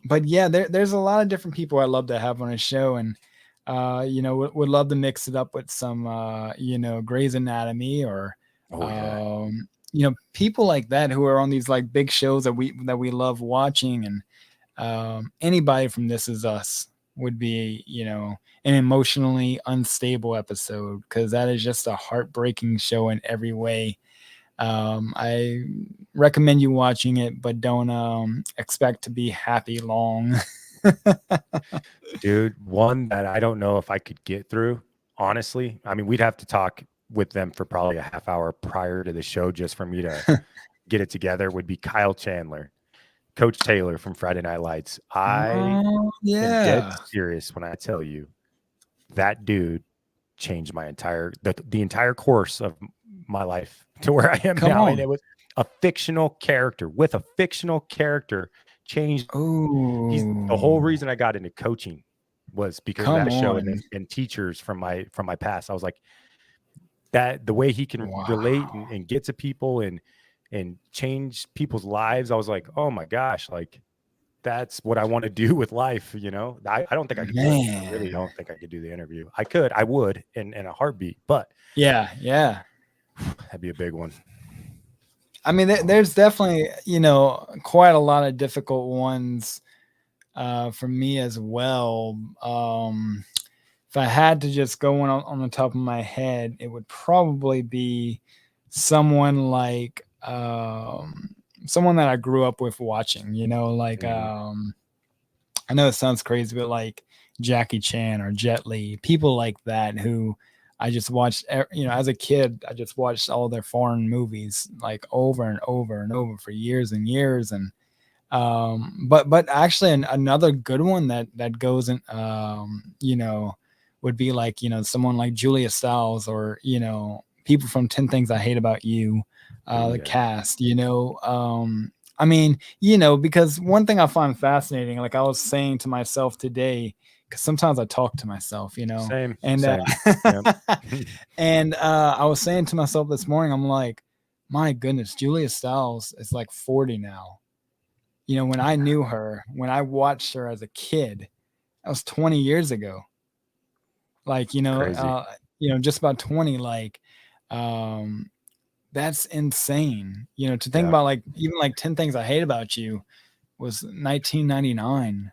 But yeah, there's a lot of different people I love to have on a show, and would love to mix it up with some Grey's Anatomy or people like that who are on these like big shows that we love watching, and anybody from This Is Us would be an emotionally unstable episode, because that is just a heartbreaking show in every way. I recommend you watching it, but don't expect to be happy long. Dude, one that I don't know if I could get through, honestly. I mean, we'd have to talk with them for probably a half hour prior to the show just for me to get it together, would be Kyle Chandler, Coach Taylor from Friday Night Lights. I am dead serious when I tell you that dude changed my the entire course of my life to where I am now. And it was a fictional character with a fictional character changed. The whole reason I got into coaching was because of that show and teachers from my past. I was like, that the way he can relate and get to people and change people's lives. I was like, oh my gosh, like that's what I want to do with life. I don't think I could. I really don't think I could do the interview. I would in a heartbeat, but yeah. That'd be a big one. I mean, there's definitely, quite a lot of difficult ones for me as well. If I had to just go on the top of my head, it would probably be someone like someone that I grew up with watching, like I know it sounds crazy, but like Jackie Chan or Jet Li, people like that who I just watched, as a kid, I just watched all their foreign movies like over and over and over for years and years. And, but actually another good one that goes in, would be like, someone like Julia Stiles or, people from 10 Things I Hate About You, the cast, I mean, because one thing I find fascinating, like I was saying to myself today, because sometimes I talk to myself, Same. And and I was saying to myself this morning, I'm like, my goodness, Julia Stiles is like 40 now. When I knew her, when I watched her as a kid, that was 20 years ago. Like, just about 20. Like, that's insane. To think about, like, even like 10 Things I Hate About You was 1999.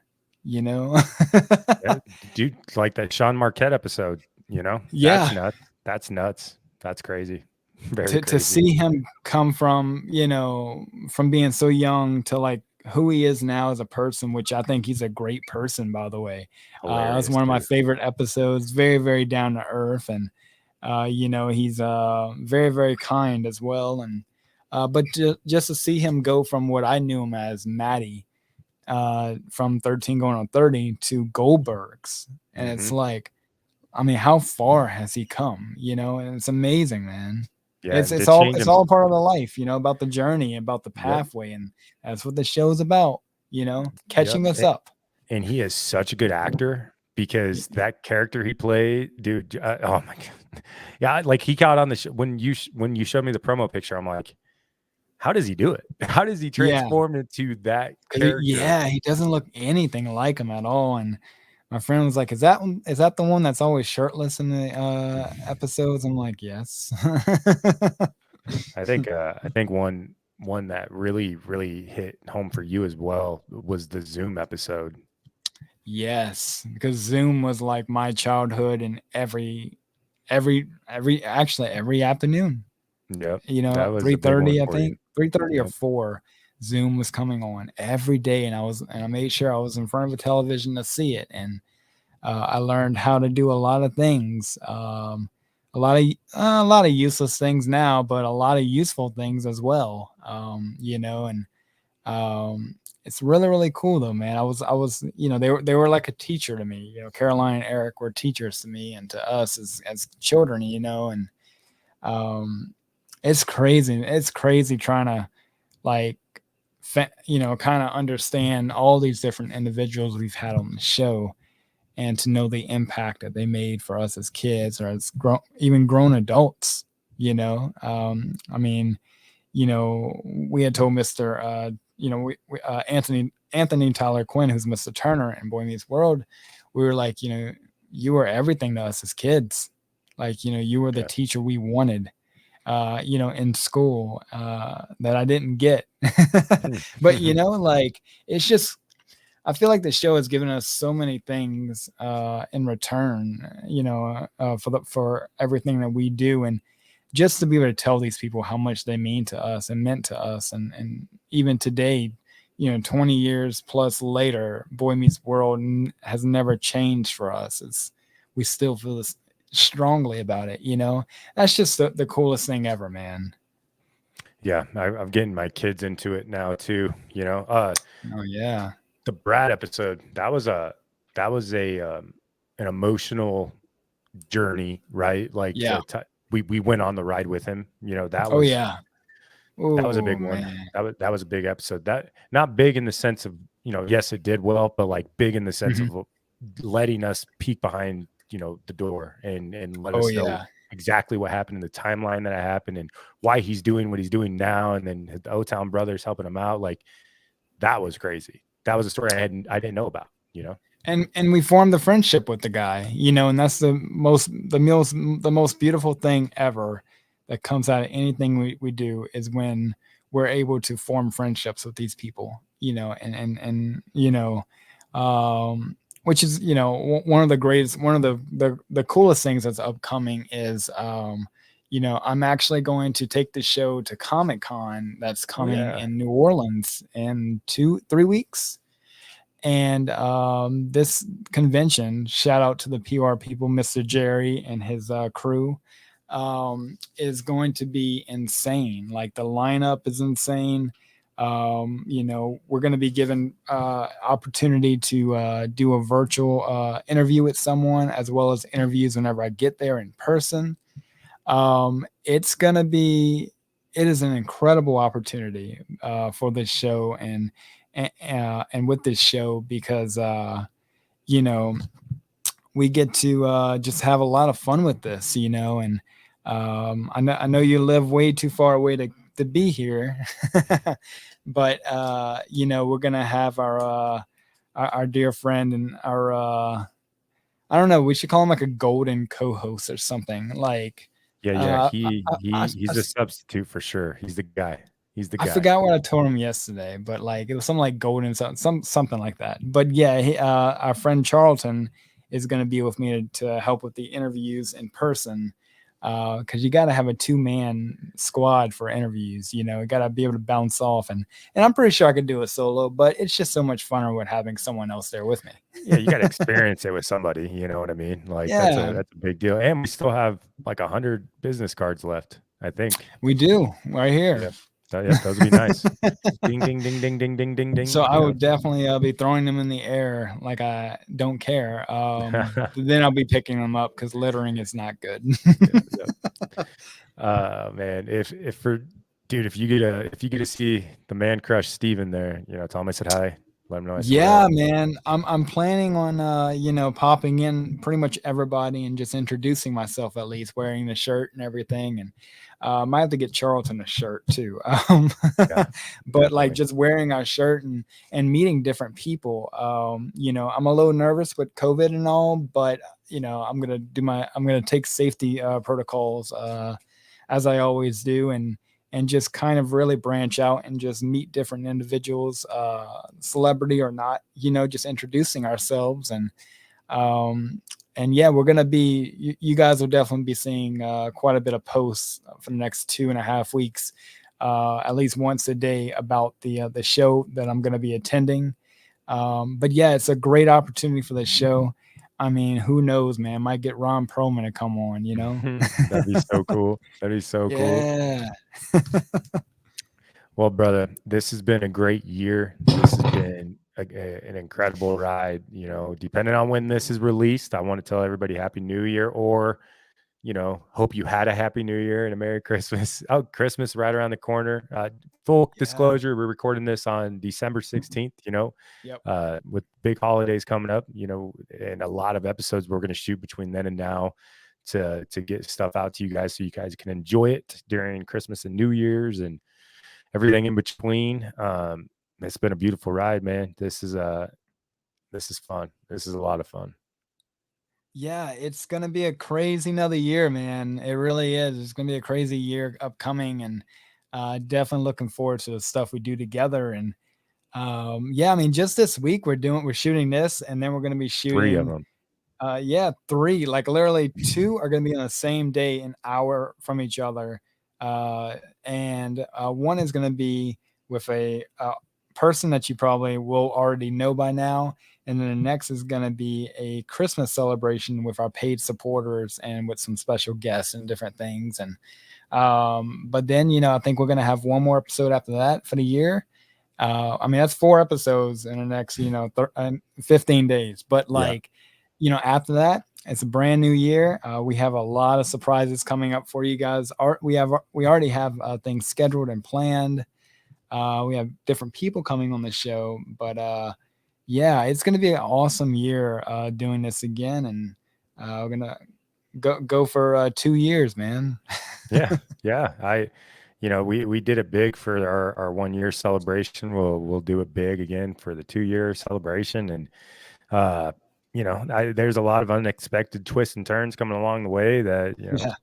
Dude, like that Sean Marquette episode, that's nuts. That's crazy. Crazy to see him come from from being so young to like who he is now as a person, which I think he's a great person, by the way. That's one of my favorite episodes. Very, very down to earth, and he's very, very kind as well. And but just to see him go from what I knew him as, Matty, from 13 going on 30 to Goldberg's, and it's like, I mean, how far has he come? And it's amazing, man. Yeah, it's all part of the life, about the journey, about the pathway, and that's what the show's about. Catching us up. And he is such a good actor, because that character he played, dude. Oh my god, yeah, like he got on the show when you showed me the promo picture. I'm like, how does he do it? How does he transform into that character? Yeah, he doesn't look anything like him at all. And my friend was like, is that the one that's always shirtless in the episodes? I'm like, yes. I think one that really, really hit home for you as well was the Zoom episode. Yes, because Zoom was like my childhood, and every afternoon. Yep. 3:30, I think 3:30 or 4, Zoom was coming on every day, and I made sure I was in front of a television to see it. And I learned how to do a lot of things, a lot of useless things now, but a lot of useful things as well. And it's really, really cool though, man. I was, they were like a teacher to me. Caroline and Eric were teachers to me and to us as children, and it's crazy. It's crazy trying to like, kind of understand all these different individuals we've had on the show, and to know the impact that they made for us as kids or as even grown adults. I mean, we had told Mr. Anthony Tyler Quinn, who's Mr. Turner in Boy Meets World, we were like, you were everything to us as kids. Like, you were the teacher we wanted, in school, that I didn't get. But, like, it's just, I feel like the show has given us so many things in return, for everything that we do. And just to be able to tell these people how much they mean to us and meant to us. And even today, 20 years plus later, Boy Meets World has never changed for us. We still feel this strongly about it. That's just the coolest thing ever, man. Yeah. I'm getting my kids into it now too, Oh yeah. The Brat episode, that was an emotional journey, right? Like, yeah, we went on the ride with him, that oh was, yeah. that was a big one. Man. That was a big episode. That, not big in the sense of, yes, it did well, but like big in the sense of letting us peek behind, the door and let us know exactly what happened in the timeline that happened and why he's doing what he's doing now. And then the O-Town brothers helping him out. Like, that was crazy. That was a story I didn't know about, And we formed the friendship with the guy, and that's the most beautiful thing ever that comes out of anything we do, is when we're able to form friendships with these people, which is, one of the greatest, one of the coolest things that's upcoming is, I'm actually going to take the show to Comic-Con that's coming in New Orleans in 2-3 weeks. And this convention, shout out to the PR people, Mr. Jerry and his crew, is going to be insane. Like, the lineup is insane. We're going to be given opportunity to do a virtual interview with someone, as well as interviews whenever I get there in person. It is an incredible opportunity for this show and with this show, because we get to just have a lot of fun with this, and I know you live way too far away to be here, but we're gonna have our dear friend and our I don't know, we should call him like a golden co-host or something. Like, he's a substitute for sure. He's the guy. He's the guy. I forgot what I told him yesterday, but like, it was something like golden, something like that. But yeah, our friend Charlton is going to be with me to help with the interviews in person. Because you got to have a 2-man squad for interviews. You got to be able to bounce off, and I'm pretty sure I could do a solo, but it's just so much funner with having someone else there with me. Yeah, you got to experience it with somebody. You know what I mean? Like, that's a big deal. And we still have like 100 business cards left, I think. We do, right here. Yeah. Those would be nice. Ding, ding, ding, ding, ding, ding, ding, ding. So I would definitely be throwing them in the air like I don't care. Then I'll be picking them up because littering is not good. Man, if you get to see the man crush Steven there, tell him I said hi. Let him know I said yeah, man. I'm planning on popping in pretty much everybody and just introducing myself, at least wearing the shirt and everything. And might have to get Charlton a shirt too. But like, just wearing our shirt and meeting different people. I'm a little nervous with COVID and all, but I'm gonna take safety protocols as I always do, and just kind of really branch out and just meet different individuals, celebrity or not, just introducing ourselves. And yeah, we're going to be, you guys will definitely be seeing quite a bit of posts for the next 2.5 weeks, at least once a day, about the show that I'm going to be attending. But yeah, it's a great opportunity for the show. I mean, who knows, man? Might get Ron Perlman to come on, you know? That'd be so cool. That'd be so cool. Yeah. Well, brother, this has been a great year. This has been an incredible ride. You know, depending on when this is released, I want to tell everybody Happy New Year, or, you know, hope you had a Happy New Year and a Merry Christmas. Oh, Christmas right around the corner. Full disclosure, we're recording this on December 16th, you know, Yep. with big holidays coming up, you know, and a lot of episodes we're going to shoot between then and now to get stuff out to you guys so you guys can enjoy it during Christmas and New Year's and everything in between. It's been a beautiful ride, man. This is fun. This is a lot of fun. Yeah, it's gonna be a crazy another year, man. It really is. It's gonna be a crazy year upcoming, and definitely looking forward to the stuff we do together. And yeah, I mean, just this week we're shooting this, and then we're gonna be 3 of shooting. them. Yeah, 3. Like literally 2 are gonna be on the same day, an hour from each other, and one is gonna be with a person that you probably will already know by now. And then the next is going to be a Christmas celebration with our paid supporters and with some special guests and different things. And but then, you know, I think we're going to have one more episode after that for the year. I mean, that's 4 episodes in the next, you know, 15 days. But like, you know, after that, it's a brand new year. We have a lot of surprises coming up for you guys. We already have things scheduled and planned. We have different people coming on the show, but yeah, it's going to be an awesome year doing this again, and we're gonna go for 2 years, man. Yeah. You know, we did it big for our 1 year celebration. We'll do it big again for the 2 year celebration, and you know, there's a lot of unexpected twists and turns coming along the way that, you know,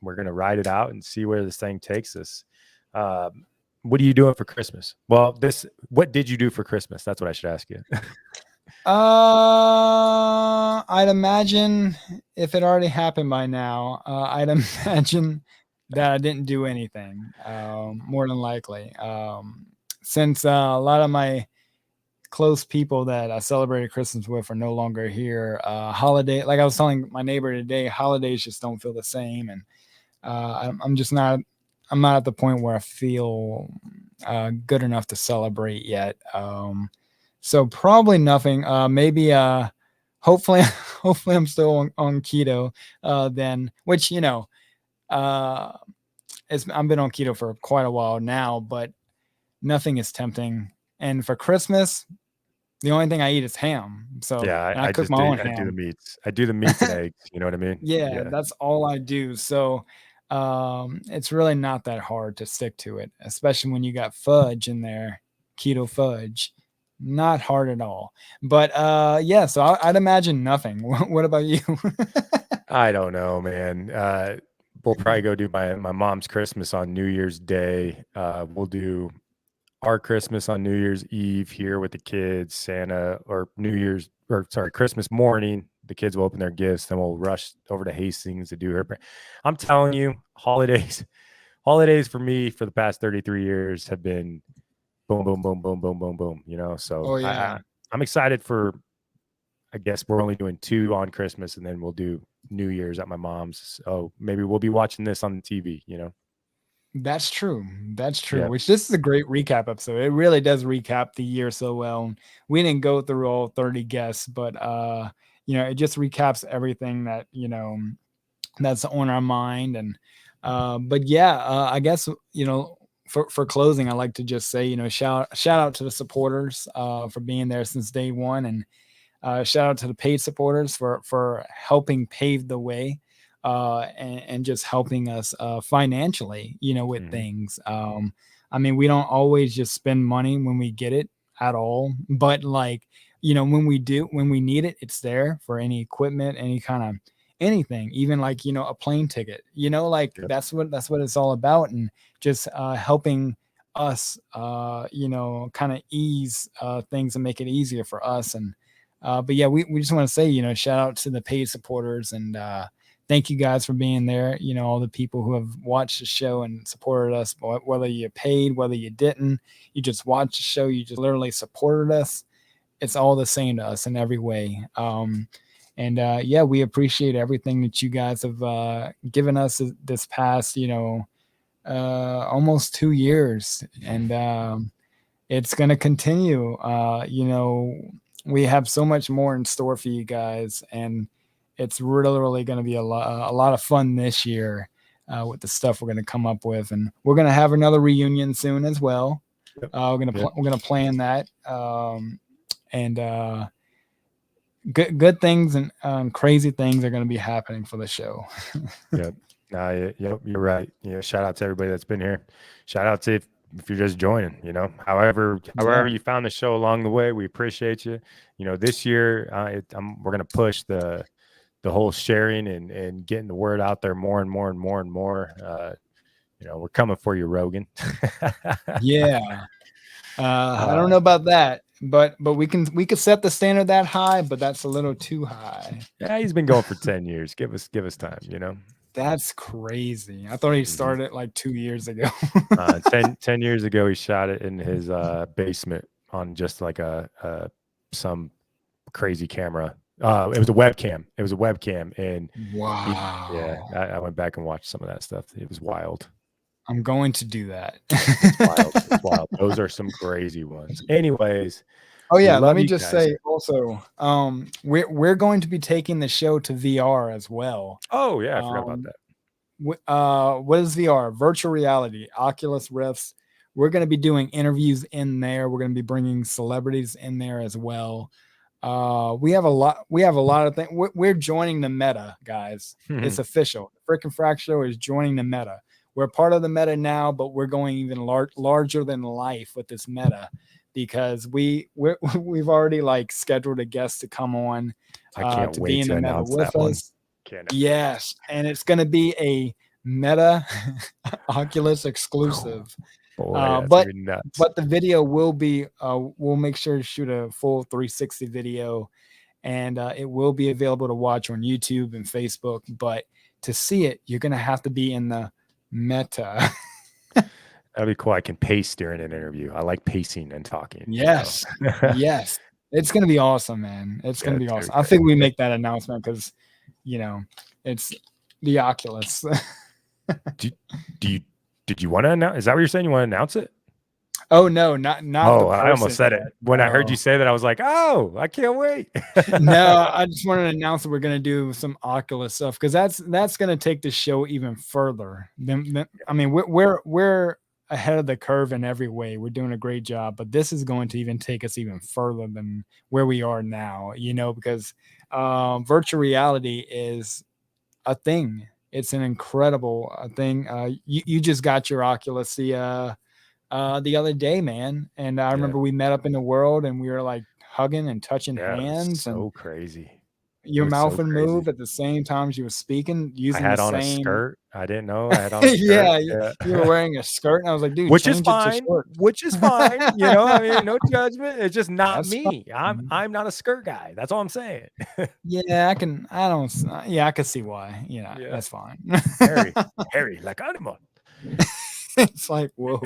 we're gonna ride it out and see where this thing takes us. What are you doing for Christmas? Well, what did you do for Christmas? That's what I should ask you. I'd imagine if it already happened by now, I'd imagine that I didn't do anything, more than likely. Since a lot of my close people that I celebrated Christmas with are no longer here, holiday, like I was telling my neighbor today, holidays just don't feel the same. And I'm not at the point where I feel good enough to celebrate yet. So probably nothing. Maybe hopefully I'm still on keto then, which, you know, I've been on keto for quite a while now, but nothing is tempting. And for Christmas, the only thing I eat is ham. So yeah, I cook my own ham. I do the meats. I do the meats and eggs. You know what I mean? Yeah, that's all I do. So it's really not that hard to stick to it, especially when you got fudge in there, keto fudge. Not hard at all. But yeah, so I'd imagine nothing. What about you? I don't know, man. We'll probably go do my mom's Christmas on New Year's Day. We'll do our Christmas on New Year's Eve here with the kids, Santa, or Christmas morning. The kids will open their gifts, then we'll rush over to Hastings to do her. I'm telling you, holidays for me for the past 33 years have been boom, boom, boom, boom, boom, boom, boom. You know, so I'm excited for. I guess we're only doing 2 on Christmas, and then we'll do New Year's at my mom's. So maybe we'll be watching this on the TV. You know. That's true. Yeah. Which this is a great recap episode. It really does recap the year so well. We didn't go through all 30 guests, but you know, it just recaps everything that, you know, that's on our mind. And but yeah, I guess, you know, for closing, I like to just say, you know, shout out to the supporters for being there since day one, and shout out to the paid supporters for helping pave the way. And just helping us financially, you know, with things. I mean, we don't always just spend money when we get it at all, but like, you know, when we need it, it's there for any equipment, any kind of anything, even like, you know, a plane ticket, you know, like that's what it's all about. And just helping us, you know, kind of ease things and make it easier for us. And but yeah, we just want to say, you know, shout out to the paid supporters, and thank you guys for being there. You know, all the people who have watched the show and supported us, whether you paid, whether you didn't, you just watched the show, you just literally supported us. It's all the same to us in every way. And yeah, we appreciate everything that you guys have given us this past, almost 2 years. And it's going to continue. We have so much more in store for you guys, and it's really going to be a lot of fun this year with the stuff we're going to come up with, and we're going to have another reunion soon as well. Yep. We're going to plan that, and good things and crazy things are going to be happening for the show. Yep. Yep. You're right. Shout out to everybody that's been here. Shout out to if you're just joining, however you found the show along the way, we appreciate you. This year, we're going to push the whole sharing and getting the word out there more and more and more and more. We're coming for you, Rogan. Yeah. I don't know about that, but we could set the standard that high, but that's a little too high. Yeah, he's been going for 10 years. Give us time, That's crazy. I thought he started it like 2 years ago. 10 years ago, he shot it in his basement on just like some crazy camera. It was a webcam. And wow. I went back and watched some of that stuff. It was wild. I'm going to do that. It's wild. Those are some crazy ones. Anyways. Oh yeah, let me just say also, we're going to be taking the show to VR as well. Oh yeah, I forgot about that. What is VR? Virtual reality, Oculus Rifts. We're going to be doing interviews in there. We're going to be bringing celebrities in there as well. We have a lot of things. We're joining the meta, guys. It's official. The Freaking Frack Show is joining the meta. We're part of the meta now, but we're going even larger than life with this meta, because we've already like scheduled a guest to come on to be in the meta with us. Yes, and it's going to be a Meta Oculus exclusive. Boy, but the video will be we'll make sure to shoot a full 360 video, and it will be available to watch on YouTube and Facebook. But to see it, you're going to have to be in the meta. That'd be cool. I can pace during an interview. I like pacing and talking. Yes. Yes. It's going to be awesome, man. It's going to be awesome. I think we make that announcement because, it's the Oculus. Did you want to announce? Is that what you're saying? You want to announce it? Oh, no, not. Oh, I almost said it. When I heard you say that, I was like, oh, I can't wait. No, I just wanted to announce that we're going to do some Oculus stuff, because that's going to take the show even further. I mean, we're ahead of the curve in every way. We're doing a great job, but this is going to even take us even further than where we are now, because virtual reality is a thing. It's an incredible thing. You just got your Oculus the other day, man. And I remember we met up in the world and we were like hugging and touching hands. So crazy. Your mouth would move at the same time as you were speaking. Using I had the on same... a skirt. I didn't know I had on a skirt. Yeah, you were wearing a skirt, and I was like, dude, which is fine. I mean, no judgment. It's just not That's me. I'm not a skirt guy. That's all I'm saying. Yeah, I can see why. That's fine. Hairy like animal. It's like, whoa.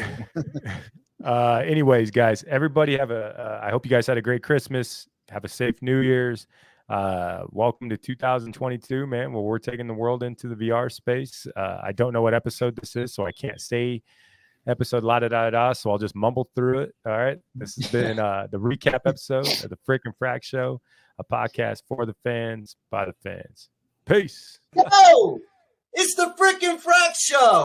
Anyways, guys, everybody I hope you guys had a great Christmas. Have a safe New Year's. Welcome to 2022, man. Well, we're taking the world into the VR space. I don't know what episode this is, so I can't say episode la-da-da-da, so I'll just mumble through it. All right. This has been the recap episode of the Freaking Frack Show, a podcast for the fans, by the fans. Peace. Whoa! It's the Freaking Frack Show!